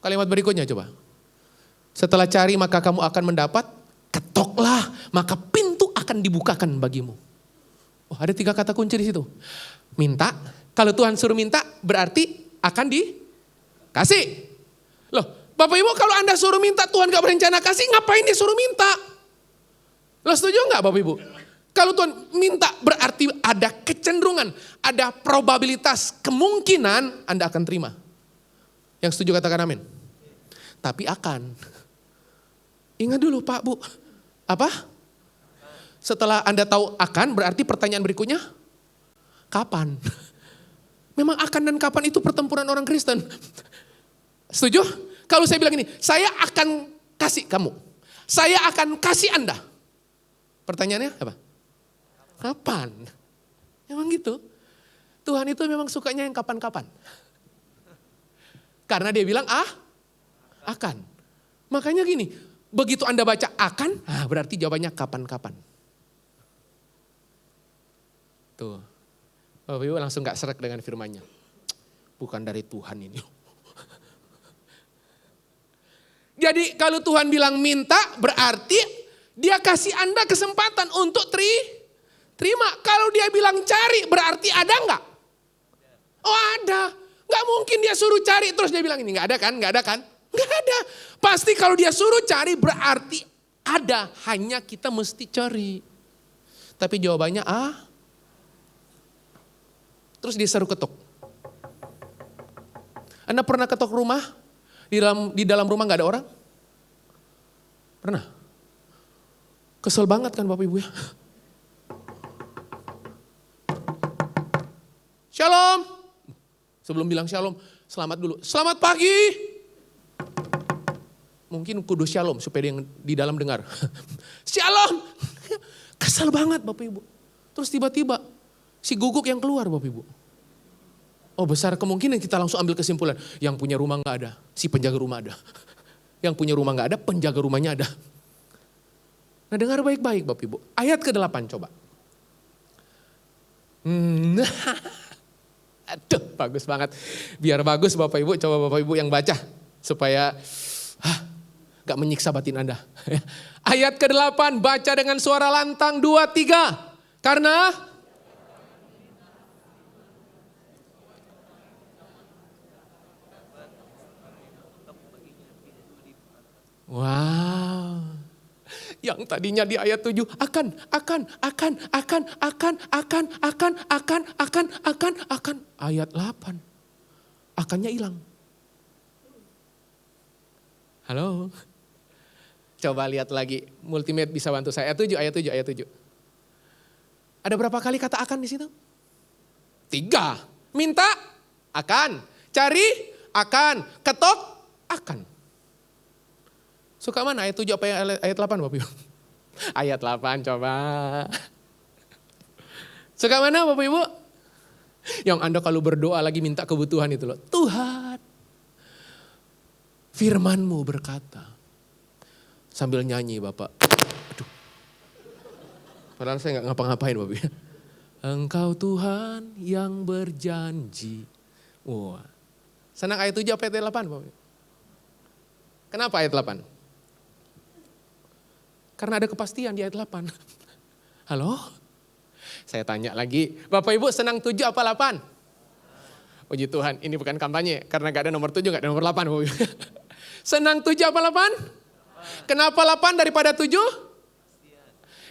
Kalimat berikutnya coba. Setelah cari maka kamu akan mendapat. Ketoklah maka pintu akan dibukakan bagimu. Oh, ada 3 kata kunci di situ. Minta. Kalau Tuhan suruh minta berarti akan dikasih. Loh Bapak Ibu kalau Anda suruh minta Tuhan gak berencana kasih ngapain dia suruh minta? Lo setuju gak Bapak Ibu? Kalau Tuhan minta berarti ada kecenderungan. Ada probabilitas kemungkinan Anda akan terima. Yang setuju katakan amin. Tapi akan. Ingat dulu Pak Bu. Apa? Setelah Anda tahu akan berarti pertanyaan berikutnya. Kapan? Memang akan dan kapan itu pertempuran orang Kristen. Setuju? Kalau saya bilang ini. Saya akan kasih kamu. Saya akan kasih Anda. Pertanyaannya apa? Kapan? Memang gitu. Tuhan itu memang sukanya yang kapan-kapan. Karena dia bilang akan. Makanya gini, begitu Anda baca akan, berarti jawabannya kapan-kapan. Tuh, Bapak Ibu langsung gak serak dengan firman-Nya. Bukan dari Tuhan ini. Jadi kalau Tuhan bilang minta, berarti dia kasih Anda kesempatan untuk terima. Kalau dia bilang cari, berarti ada gak? Oh ada. Gak mungkin dia suruh cari terus dia bilang ini gak ada kan? Gak ada kan? Gak ada. Pasti kalau dia suruh cari berarti ada. Hanya kita mesti cari. Tapi jawabannya terus dia suruh ketuk. Anda pernah ketuk rumah? Di dalam rumah gak ada orang? Pernah? Kesel banget kan Bapak Ibu ya? Shalom. Sebelum bilang shalom, selamat dulu. Selamat pagi. Mungkin kudu shalom supaya yang di dalam dengar. Shalom. Kesal banget Bapak Ibu. Terus tiba-tiba si guguk yang keluar Bapak Ibu. Oh besar kemungkinan kita langsung ambil kesimpulan. Yang punya rumah gak ada, si penjaga rumah ada. Yang punya rumah gak ada, penjaga rumahnya ada. Nah dengar baik-baik Bapak Ibu. Ayat ke-8 coba. Aduh, bagus banget. Biar bagus Bapak Ibu, coba Bapak Ibu yang baca. Supaya gak menyiksa batin Anda. Ayat ke-8, baca dengan suara lantang 2, 3. Karena wow. Yang tadinya di ayat 7 akan. Ayat 8 akannya hilang. Halo. Coba lihat lagi. Multimed bisa bantu saya. Ayat 7. Ada berapa kali kata akan di situ? 3. Minta akan. Cari akan. Ketok akan. Suka mana ayat 7 apa ayat 8 Bapak Ibu? Ayat 8 coba. Suka mana Bapak Ibu? Yang Anda kalau berdoa lagi minta kebutuhan itu loh. Tuhan, firman-Mu berkata. Sambil nyanyi Bapak. Aduh. Padahal saya gak ngapa-ngapain Bapak Ibu. Engkau Tuhan yang berjanji. Wah. Senang ayat 7 apa ayat 8 Bapak Ibu? Kenapa ayat 8? Karena ada kepastian di ayat 8. Halo? Saya tanya lagi, Bapak Ibu senang 7 apa 8? Puji Tuhan, ini bukan kampanye. Karena gak ada nomor 7, gak ada nomor 8. Bapak Ibu. Senang 7 apa 8? Kenapa 8 daripada 7?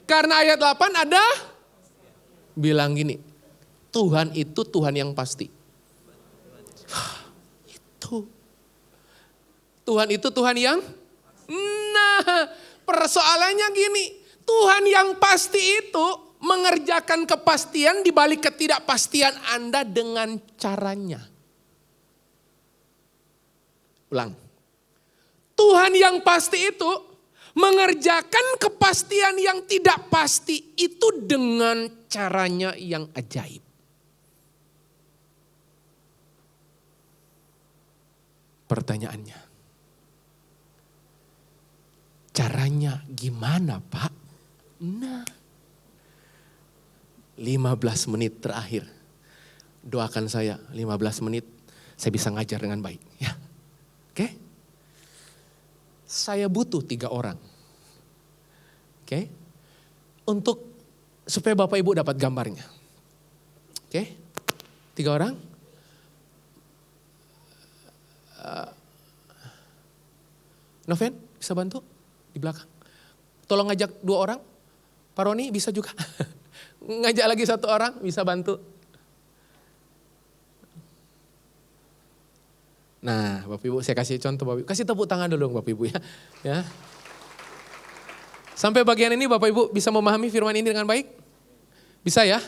Karena ayat 8 ada bilang gini, Tuhan itu Tuhan yang pasti. Itu. Tuhan itu Tuhan yang? Nah, persoalannya gini, Tuhan yang pasti itu mengerjakan kepastian di balik ketidakpastian Anda dengan caranya. Ulang. Tuhan yang pasti itu mengerjakan kepastian yang tidak pasti itu dengan caranya yang ajaib. Pertanyaannya, caranya gimana Pak? Nah, 15 menit terakhir. Doakan saya 15 menit saya bisa ngajar dengan baik. Ya, oke? Saya butuh 3 orang. Oke? Untuk supaya Bapak Ibu dapat gambarnya. Oke? 3 orang. Noven bisa bantu di belakang. Tolong ngajak 2 orang. Pak Roni bisa juga. Ngajak lagi 1 orang bisa bantu. Nah, Bapak Ibu saya kasih contoh Bapak Ibu. Kasih tepuk tangan dulu Bapak Ibu ya. Ya. Sampai bagian ini Bapak Ibu bisa memahami firman ini dengan baik? Bisa ya?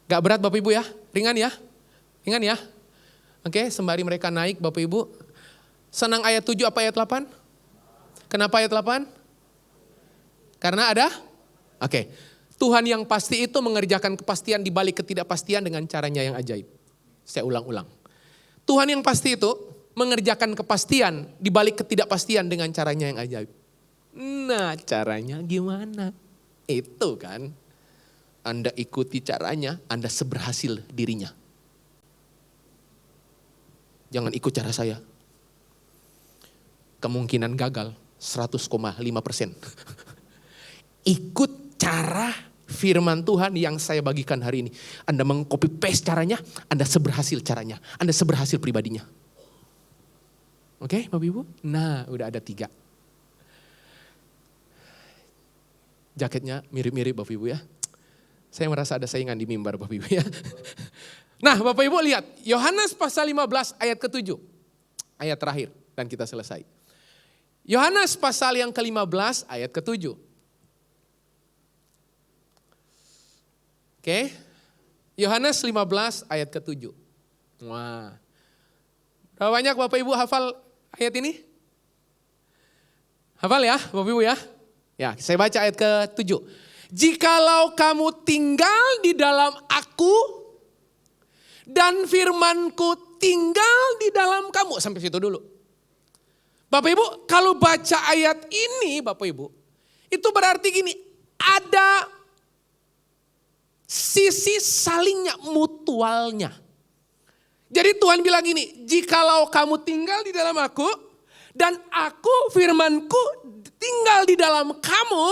Gak berat Bapak Ibu ya? Ringan ya? Ringan ya? Oke, sembari mereka naik Bapak Ibu. Senang ayat 7 apa ayat 8? Kenapa ayat 8? Karena ada? Oke. Tuhan yang pasti itu mengerjakan kepastian di balik ketidakpastian dengan caranya yang ajaib. Saya ulang-ulang. Tuhan yang pasti itu mengerjakan kepastian di balik ketidakpastian dengan caranya yang ajaib. Nah, caranya gimana? Itu kan. Anda ikuti caranya, Anda seberhasil dirinya. Jangan ikut cara saya. Kemungkinan gagal 100,5%. Ikut cara firman Tuhan yang saya bagikan hari ini. Anda meng-copy paste caranya, Anda seberhasil caranya. Anda seberhasil pribadinya. Oke, Bapak Ibu? Nah, udah ada 3. Jaketnya mirip-mirip Bapak Ibu ya. Saya merasa ada saingan di mimbar Bapak Ibu ya. Nah, Bapak Ibu lihat, Yohanes pasal 15 ayat ke-7. Ayat terakhir dan kita selesai. Yohanes pasal yang ke-15 ayat ke-7. Oke. Yohanes 15 ayat ke-7. Wah. Berapa banyak Bapak Ibu hafal ayat ini? Hafal ya Bapak Ibu ya? Ya, saya baca ayat ke-7. Jikalau kamu tinggal di dalam aku dan firmanku tinggal di dalam kamu. Sampai situ dulu. Bapak Ibu, kalau baca ayat ini Bapak Ibu, itu berarti gini, ada sisi salingnya, mutualnya. Jadi Tuhan bilang gini, jikalau kamu tinggal di dalam aku dan aku firmanku tinggal di dalam kamu.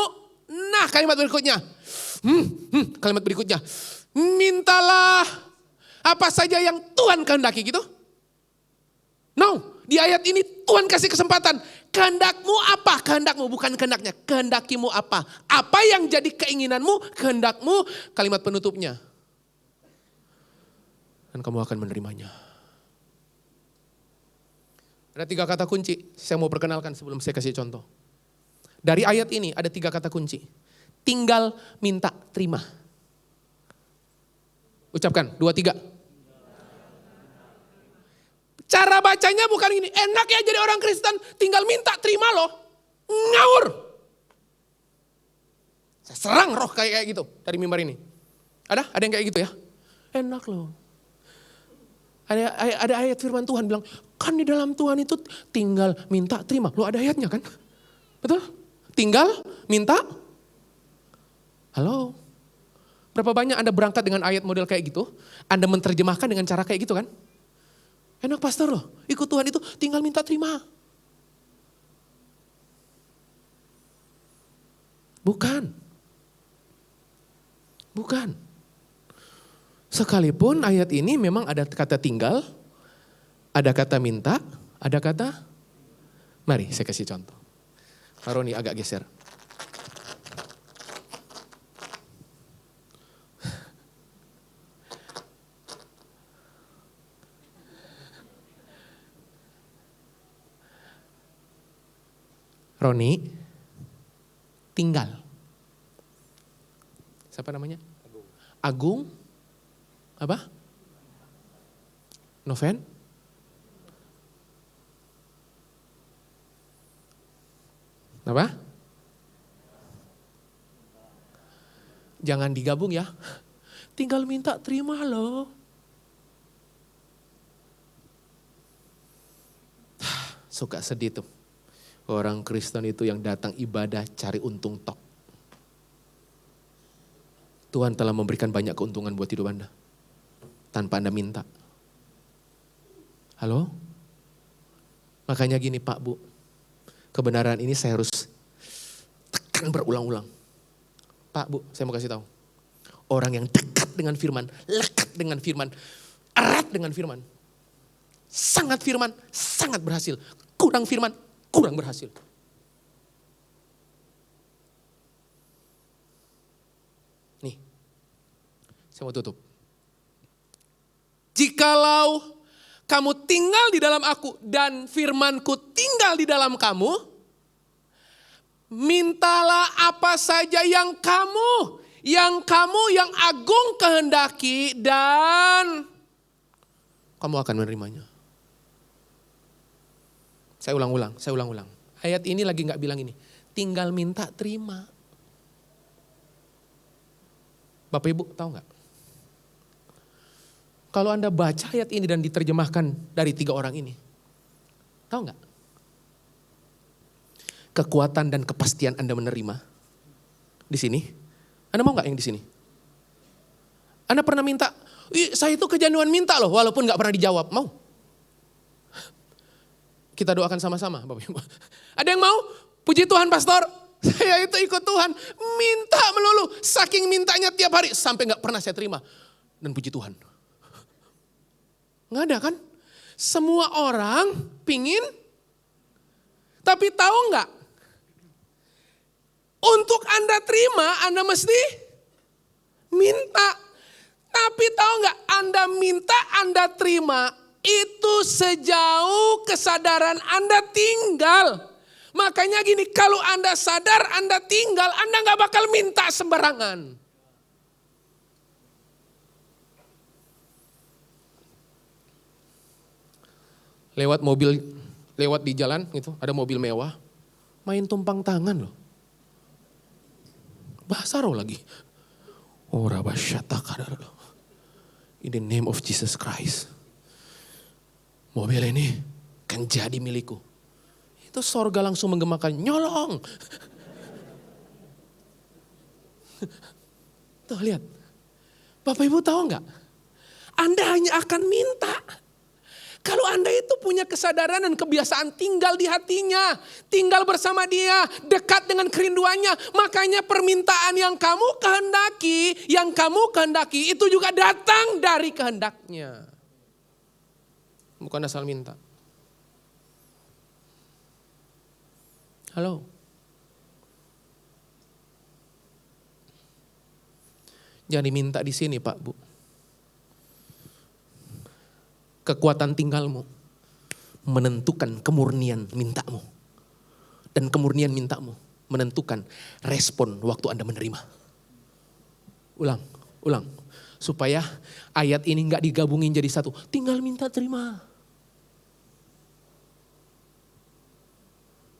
Nah kalimat berikutnya, kalimat berikutnya, mintalah apa saja yang Tuhan kehendaki gitu. No, di ayat ini Tuhan kasih kesempatan. Kehendakmu apa? Kehendakmu bukan kehendaknya. Kehendakimu apa? Apa yang jadi keinginanmu, kehendakmu, kalimat penutupnya. Dan kamu akan menerimanya. Ada 3 kata kunci, saya mau perkenalkan sebelum saya kasih contoh. Dari ayat ini ada 3 kata kunci. Tinggal, minta, terima. Ucapkan, 2, 3. Cara bacanya bukan gini, enak ya jadi orang Kristen, tinggal minta, terima loh. Ngawur. Saya serang roh kayak gitu dari mimbar ini. Ada yang kayak gitu ya? Enak loh. Ada ayat firman Tuhan bilang, kan di dalam Tuhan itu tinggal minta, terima. Loh ada ayatnya kan? Betul? Tinggal, minta. Halo? Berapa banyak Anda berangkat dengan ayat model kayak gitu? Anda menerjemahkan dengan cara kayak gitu kan? Enak pastor loh, ikut Tuhan itu tinggal minta terima. Bukan. Sekalipun ayat ini memang ada kata tinggal, ada kata minta, ada kata, mari saya kasih contoh. Pak Roni agak geser. Roni tinggal. Siapa namanya? Agung. Apa? Noven? Apa? Jangan digabung ya. Tinggal minta terima loh. Suka sedih tuh. Orang Kristen itu yang datang ibadah cari untung tok. Tuhan telah memberikan banyak keuntungan buat hidup Anda. Tanpa Anda minta. Halo? Makanya gini Pak Bu. Kebenaran ini saya harus tekan berulang-ulang. Pak Bu, saya mau kasih tahu. Orang yang dekat dengan firman, lekat dengan firman, erat dengan firman. Sangat firman, sangat berhasil. Kurang firman, kurang berhasil. Nih, saya mau tutup. Jikalau kamu tinggal di dalam aku dan firmanku tinggal di dalam kamu, mintalah apa saja yang yang agung kehendaki dan kamu akan menerimanya. Saya ulang-ulang. Ayat ini lagi gak bilang ini. Tinggal minta terima. Bapak Ibu tahu gak? Kalau Anda baca ayat ini dan diterjemahkan dari 3 orang ini. Tahu gak? Kekuatan dan kepastian Anda menerima. Di sini. Anda mau gak yang di sini? Anda pernah minta, saya itu kejanuan minta loh walaupun gak pernah dijawab. Mau? Kita doakan sama-sama Bapak Ibu. Ada yang mau? Puji Tuhan pastor. Saya itu ikut Tuhan. Minta melulu. Saking mintanya tiap hari. Sampai gak pernah saya terima. Dan puji Tuhan. Gak ada kan? Semua orang pingin. Tapi tahu gak? Untuk Anda terima, Anda mesti minta. Tapi tahu gak? Anda minta, Anda terima. Itu sejauh kesadaran Anda tinggal. Makanya gini, kalau Anda sadar Anda tinggal, Anda gak bakal minta sembarangan. Lewat di jalan gitu, ada mobil mewah, main tumpang tangan loh. Bahasa roh lagi. In the name of Jesus Christ. Mobil ini kan jadi milikku. Itu sorga langsung menggemakan, nyolong. Tuh lihat. Bapak Ibu tahu nggak? Anda hanya akan minta. Kalau Anda itu punya kesadaran dan kebiasaan tinggal di hatinya, tinggal bersama dia, dekat dengan kerinduannya, makanya permintaan yang kamu kehendaki itu juga datang dari kehendaknya. Bukan asal minta. Halo. Jangan diminta di sini, Pak, Bu. Kekuatan tinggalmu menentukan kemurnian mintamu. Dan kemurnian mintamu menentukan respon waktu Anda menerima. Ulang. Supaya ayat ini gak digabungin jadi satu. Tinggal minta terima.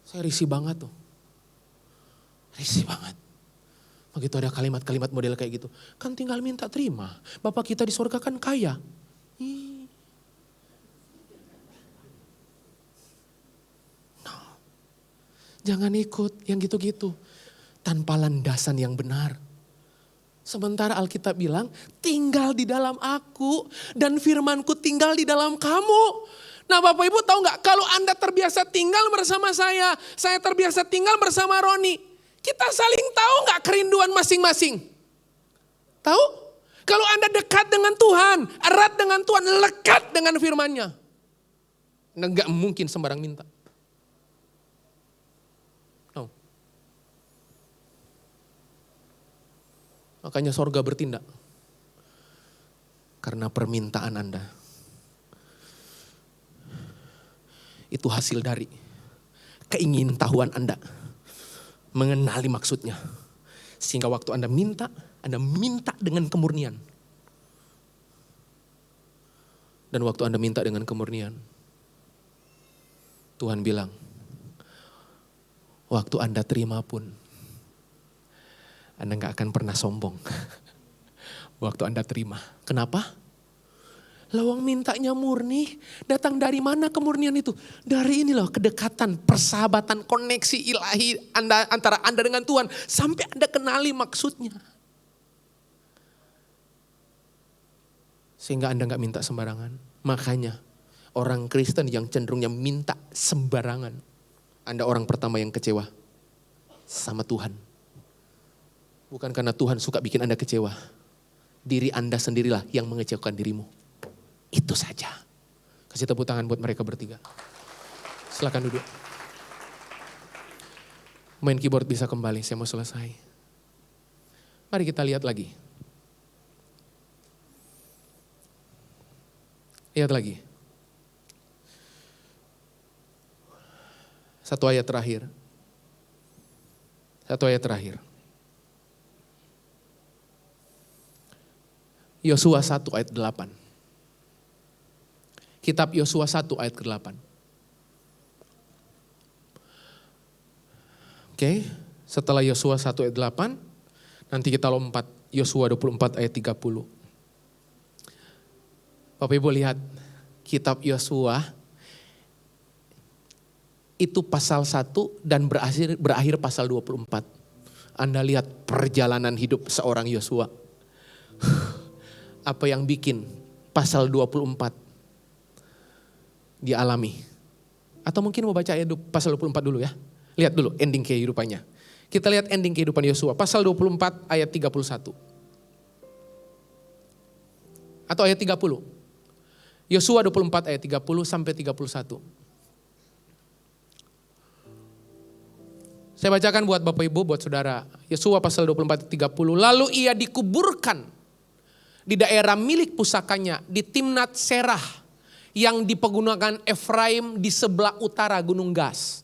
Saya risih banget tuh. Risih banget. Begitu ada kalimat-kalimat model kayak gitu. Kan tinggal minta terima. Bapak kita di surga kan kaya. No. Jangan ikut yang gitu-gitu. Tanpa landasan yang benar. Sementara Alkitab bilang, tinggal di dalam aku dan firmanku tinggal di dalam kamu. Nah Bapak Ibu tahu gak, kalau Anda terbiasa tinggal bersama saya terbiasa tinggal bersama Roni. Kita saling tahu gak kerinduan masing-masing? Tahu? Kalau Anda dekat dengan Tuhan, erat dengan Tuhan, lekat dengan firman-Nya. Anda gak mungkin sembarang minta. No. Makanya sorga bertindak. Karena permintaan Anda. Itu hasil dari keingintahuan Anda. Mengenali maksudnya. Sehingga waktu Anda minta dengan kemurnian. Dan waktu Anda minta dengan kemurnian, Tuhan bilang, waktu Anda terima pun, Anda gak akan pernah sombong. Waktu Anda terima. Kenapa? Lawang mintanya murni, datang dari mana kemurnian itu? Dari ini loh, kedekatan, persahabatan, koneksi ilahi antara Anda dengan Tuhan. Sampai Anda kenali maksudnya. Sehingga Anda gak minta sembarangan. Makanya orang Kristen yang cenderungnya minta sembarangan. Anda orang pertama yang kecewa sama Tuhan. Bukan karena Tuhan suka bikin Anda kecewa. Diri Anda sendirilah yang mengecewakan dirimu. Itu saja. Kasih tepuk tangan buat mereka bertiga. Silakan duduk. Main keyboard bisa kembali, saya mau selesai. Mari kita lihat lagi. Lihat lagi. Satu ayat terakhir. Yosua 1 ayat 8. Kitab Yosua 1 ayat ke-8. Oke, setelah Yosua 1 ayat 8, nanti kita lompat Yosua 24 ayat 30. Bapak Ibu lihat, kitab Yosua itu pasal 1 dan berakhir pasal 24. Anda lihat perjalanan hidup seorang Yosua. Apa yang bikin pasal 24 dialami. Atau mungkin mau baca ayat pasal 24 dulu ya. Lihat dulu ending kehidupannya. Kita lihat ending kehidupan Yosua. Pasal 24 ayat 31. Atau ayat 30. Yosua 24 ayat 30 sampai 31. Saya bacakan buat Bapak Ibu, buat saudara. Yosua pasal 24 ayat 30. Lalu ia dikuburkan di daerah milik pusakanya di Timnat Serah. Yang di pegunungan Efraim di sebelah utara Gunung Gaas.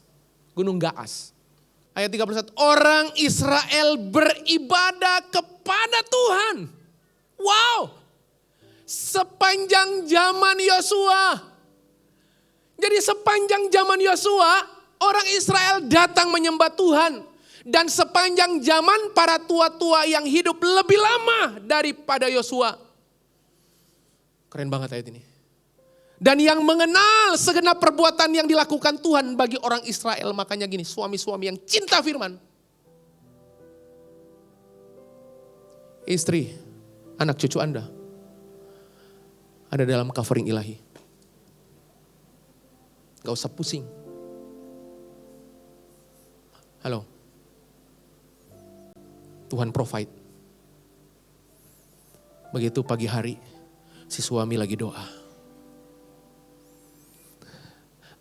Ayat 31, orang Israel beribadah kepada Tuhan. Wow, sepanjang zaman Yosua. Jadi sepanjang zaman Yosua, orang Israel datang menyembah Tuhan. Dan sepanjang zaman para tua-tua yang hidup lebih lama daripada Yosua. Keren banget ayat ini. Dan yang mengenal segenap perbuatan yang dilakukan Tuhan bagi orang Israel. Makanya gini, suami-suami yang cinta firman. Istri, anak cucu Anda ada dalam covering ilahi. Gak usah pusing. Halo. Tuhan provide. Begitu pagi hari, si suami lagi doa.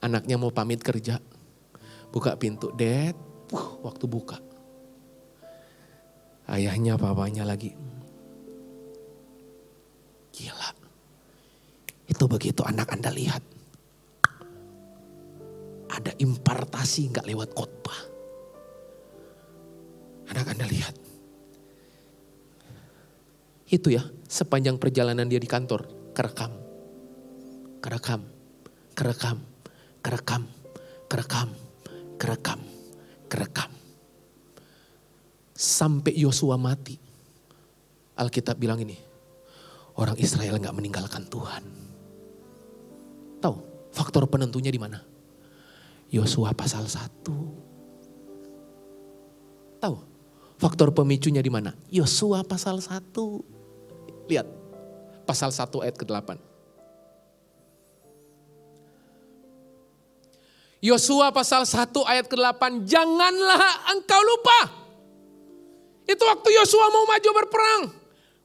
Anaknya mau pamit kerja. Buka pintu, Dad. Waktu buka. Ayahnya, papanya lagi. Gila. Itu begitu anak Anda lihat. Ada impartasi gak lewat khotbah. Anak Anda lihat. Itu ya, sepanjang perjalanan dia di kantor, kerekam. Kerekam, kerekam, kerekam, kerekam, kerekam, kerekam. Sampai Yosua mati. Alkitab bilang ini, orang Israel gak meninggalkan Tuhan. Tahu faktor penentunya di mana? Yosua pasal 1. Tahu faktor pemicunya di mana? Yosua pasal 1. Lihat, pasal 1 ayat ke-8. Yosua pasal 1 ayat ke-8, janganlah engkau lupa. Itu waktu Yosua mau maju berperang.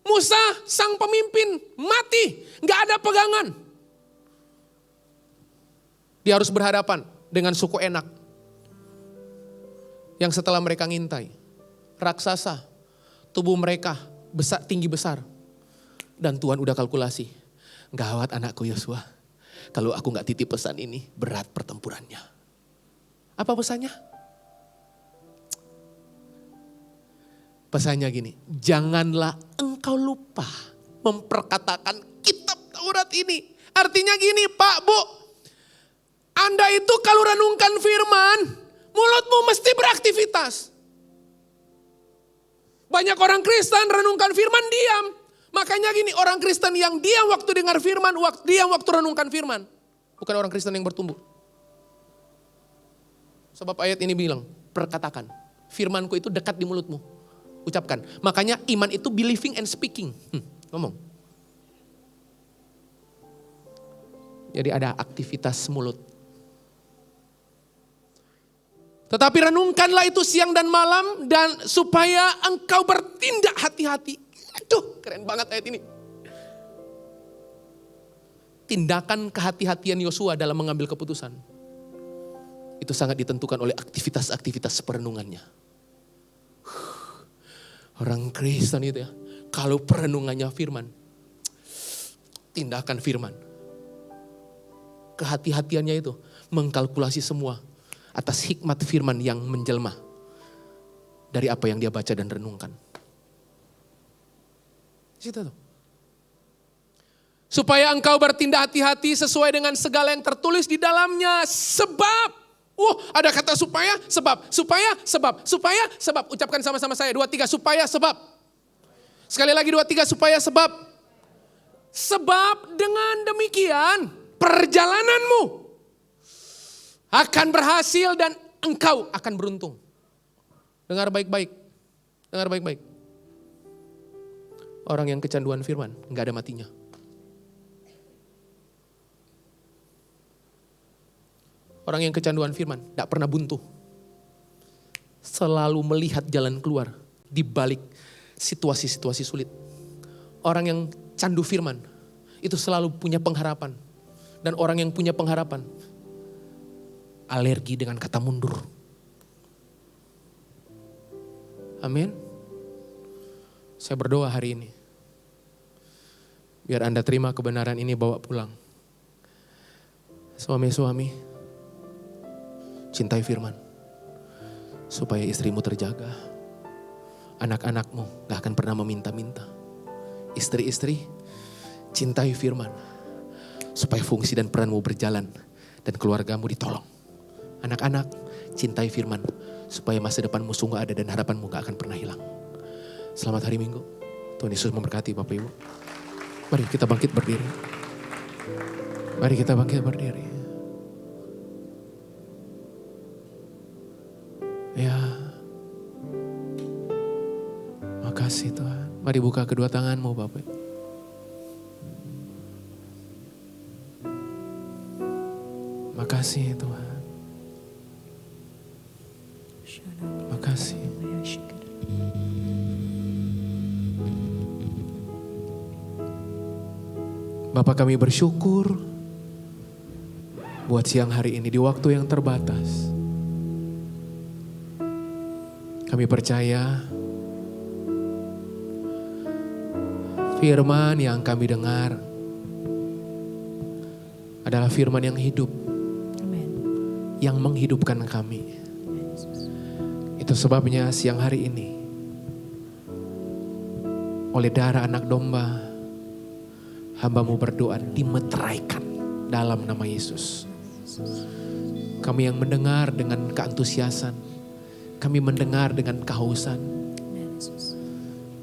Musa sang pemimpin mati, gak ada pegangan. Dia harus berhadapan dengan suku Enak. Yang setelah mereka ngintai, raksasa, tubuh mereka besar, tinggi besar. Dan Tuhan udah kalkulasi, gawat anakku Yosua, kalau aku gak titip pesan ini, berat pertempurannya. Apa pesannya? Pesannya gini, janganlah engkau lupa memperkatakan kitab Taurat ini. Artinya gini Pak, Bu, Anda itu kalau renungkan firman, mulutmu mesti beraktivitas. Banyak orang Kristen renungkan firman diam. Makanya gini, orang Kristen yang diam waktu dengar firman, diam waktu renungkan firman. Bukan orang Kristen yang bertumbuh. Sebab ayat ini bilang, perkatakan. Firmanku itu dekat di mulutmu. Ucapkan. Makanya iman itu believing and speaking. Ngomong. Jadi ada aktivitas mulut. Tetapi renungkanlah itu siang dan malam dan supaya engkau bertindak hati-hati. Aduh, keren banget ayat ini. Tindakan kehati-hatian Yosua dalam mengambil keputusan. Itu sangat ditentukan oleh aktivitas-aktivitas perenungannya. Orang Kristen itu ya, kalau perenungannya firman, tindakan firman. Kehati-hatiannya itu mengkalkulasi semua atas hikmat firman yang menjelma dari apa yang dia baca dan renungkan. Situ tuh. Supaya engkau bertindak hati-hati sesuai dengan segala yang tertulis di dalamnya. Sebab, ada kata supaya, sebab, supaya, sebab, supaya, sebab. Ucapkan sama-sama saya, 2, 3, supaya, sebab. Sekali lagi 2, 3, supaya, sebab. Sebab dengan demikian perjalananmu akan berhasil dan engkau akan beruntung. Dengar baik-baik, dengar baik-baik. Orang yang kecanduan firman, gak ada matinya. Orang yang kecanduan firman, gak pernah buntu. Selalu melihat jalan keluar di balik situasi-situasi sulit. Orang yang candu firman, itu selalu punya pengharapan. Dan orang yang punya pengharapan, alergi dengan kata mundur. Amin. Saya berdoa hari ini, biar Anda terima kebenaran ini bawa pulang. Suami-suami, cintai firman, supaya istrimu terjaga. Anak-anakmu gak akan pernah meminta-minta. Istri-istri, cintai firman, supaya fungsi dan peranmu berjalan dan keluargamu ditolong. Anak-anak, cintai firman, supaya masa depanmu sungguh ada dan harapanmu gak akan pernah hilang. Selamat hari Minggu. Tuhan Yesus memberkati Bapak Ibu. Mari kita bangkit berdiri. Mari kita bangkit berdiri. Ya. Makasih Tuhan. Mari buka kedua tanganmu Bapak. Makasih Tuhan. Makasih. Bapak, kami bersyukur buat siang hari ini di waktu yang terbatas. Kami percaya firman yang kami dengar adalah firman yang hidup, yang menghidupkan kami. Itu sebabnya siang hari ini, oleh darah anak domba, hamba-Mu berdoa dimeteraikan dalam nama Yesus. Kami yang mendengar dengan keantusiasan, kami mendengar dengan kehausan.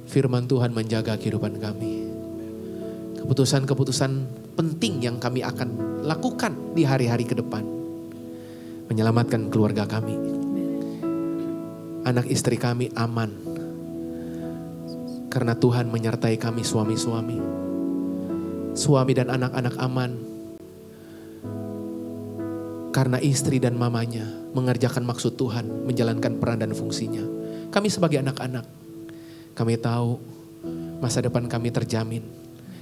Firman Tuhan menjaga kehidupan kami. Keputusan-keputusan penting yang kami akan lakukan di hari-hari ke depan. Menyelamatkan keluarga kami. Anak istri kami aman. Karena Tuhan menyertai kami suami-suami. Suami dan anak-anak aman. Karena istri dan mamanya mengerjakan maksud Tuhan, menjalankan peran dan fungsinya. Kami sebagai anak-anak, kami tahu masa depan kami terjamin.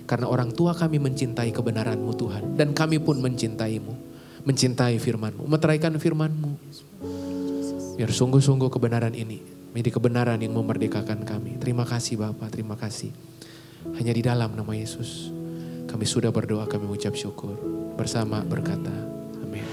Karena orang tua kami mencintai kebenaran-Mu Tuhan. Dan kami pun mencintai-Mu, mencintai firman-Mu, meteraikan firman-Mu. Biar sungguh-sungguh kebenaran ini menjadi kebenaran yang memerdekakan kami. Terima kasih Bapa, terima kasih. Hanya di dalam nama Yesus kami sudah berdoa, kami mengucap syukur. Bersama berkata, amin.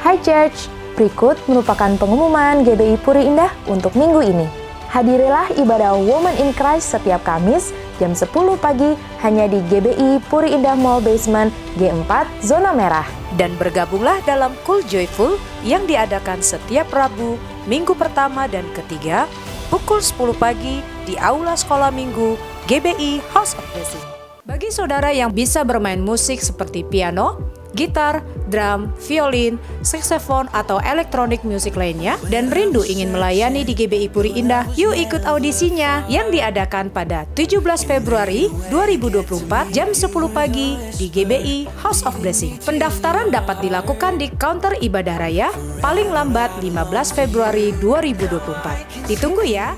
Hai Church, berikut merupakan pengumuman GBI Puri Indah untuk minggu ini. Hadirilah ibadah Women in Christ setiap Kamis jam 10 pagi hanya di GBI Puri Indah Mall Basement G4 Zona Merah. Dan bergabunglah dalam Cool Joyful yang diadakan setiap Rabu, minggu pertama dan ketiga, pukul 10 pagi di Aula Sekolah Minggu GBI House of Blessing. Bagi saudara yang bisa bermain musik seperti piano, gitar, drum, violin, saksofon, atau elektronik musik lainnya, dan rindu ingin melayani di GBI Puri Indah, yuk ikut audisinya yang diadakan pada 17 Februari 2024 jam 10 pagi di GBI House of Blessing. Pendaftaran dapat dilakukan di counter ibadah raya paling lambat 15 Februari 2024. Ditunggu ya!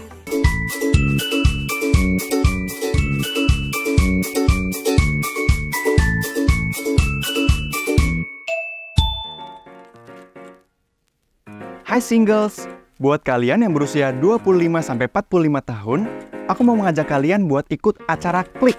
Hai singles, buat kalian yang berusia 25-45 tahun, aku mau mengajak kalian buat ikut acara Klik.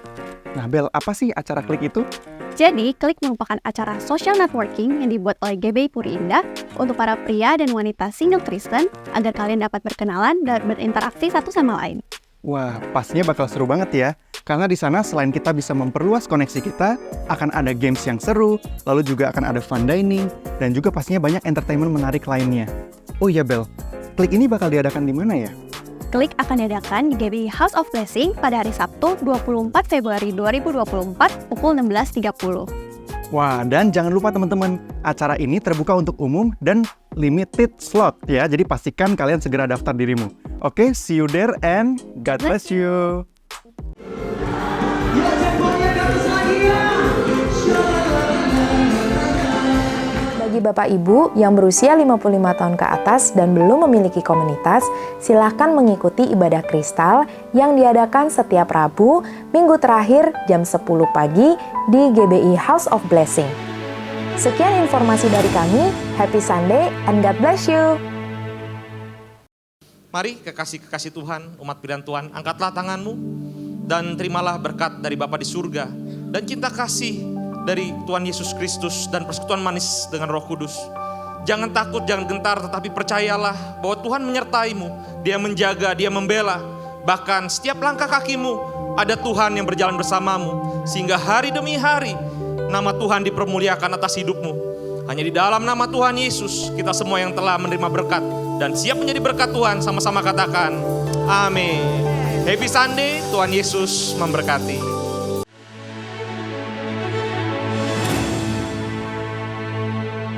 Nah Bel, apa sih acara Klik itu? Jadi, Klik merupakan acara social networking yang dibuat oleh GBI Puri Indah untuk para pria dan wanita single Kristen agar kalian dapat berkenalan dan berinteraksi satu sama lain. Wah, pastinya bakal seru banget ya. Karena di sana selain kita bisa memperluas koneksi kita, akan ada games yang seru, lalu juga akan ada fun dining, dan juga pastinya banyak entertainment menarik lainnya. Oh iya Bel, Klik ini bakal diadakan di mana ya? Klik akan diadakan di GBI House of Blessing pada hari Sabtu 24 Februari 2024 pukul 16.30. Wah, dan jangan lupa teman-teman, acara ini terbuka untuk umum dan limited slot ya, jadi pastikan kalian segera daftar dirimu. Oke, see you there and God bless you. Bagi Bapak Ibu yang berusia 55 tahun ke atas dan belum memiliki komunitas, silahkan mengikuti ibadah kristal yang diadakan setiap Rabu, minggu terakhir jam 10 pagi di GBI House of Blessing. Sekian informasi dari kami, happy Sunday and God bless you. Mari kekasih-kekasih Tuhan, umat pilihan Tuhan, angkatlah tanganmu dan terimalah berkat dari Bapa di surga dan cinta kasih dari Tuhan Yesus Kristus dan persekutuan manis dengan Roh Kudus. Jangan takut, jangan gentar, tetapi percayalah bahwa Tuhan menyertaimu. Dia menjaga, Dia membela. Bahkan setiap langkah kakimu ada Tuhan yang berjalan bersamamu. Sehingga hari demi hari nama Tuhan dipermuliakan atas hidupmu. Hanya di dalam nama Tuhan Yesus, kita semua yang telah menerima berkat dan siap menjadi berkat Tuhan, sama-sama katakan amin. Happy Sunday, Tuhan Yesus memberkati.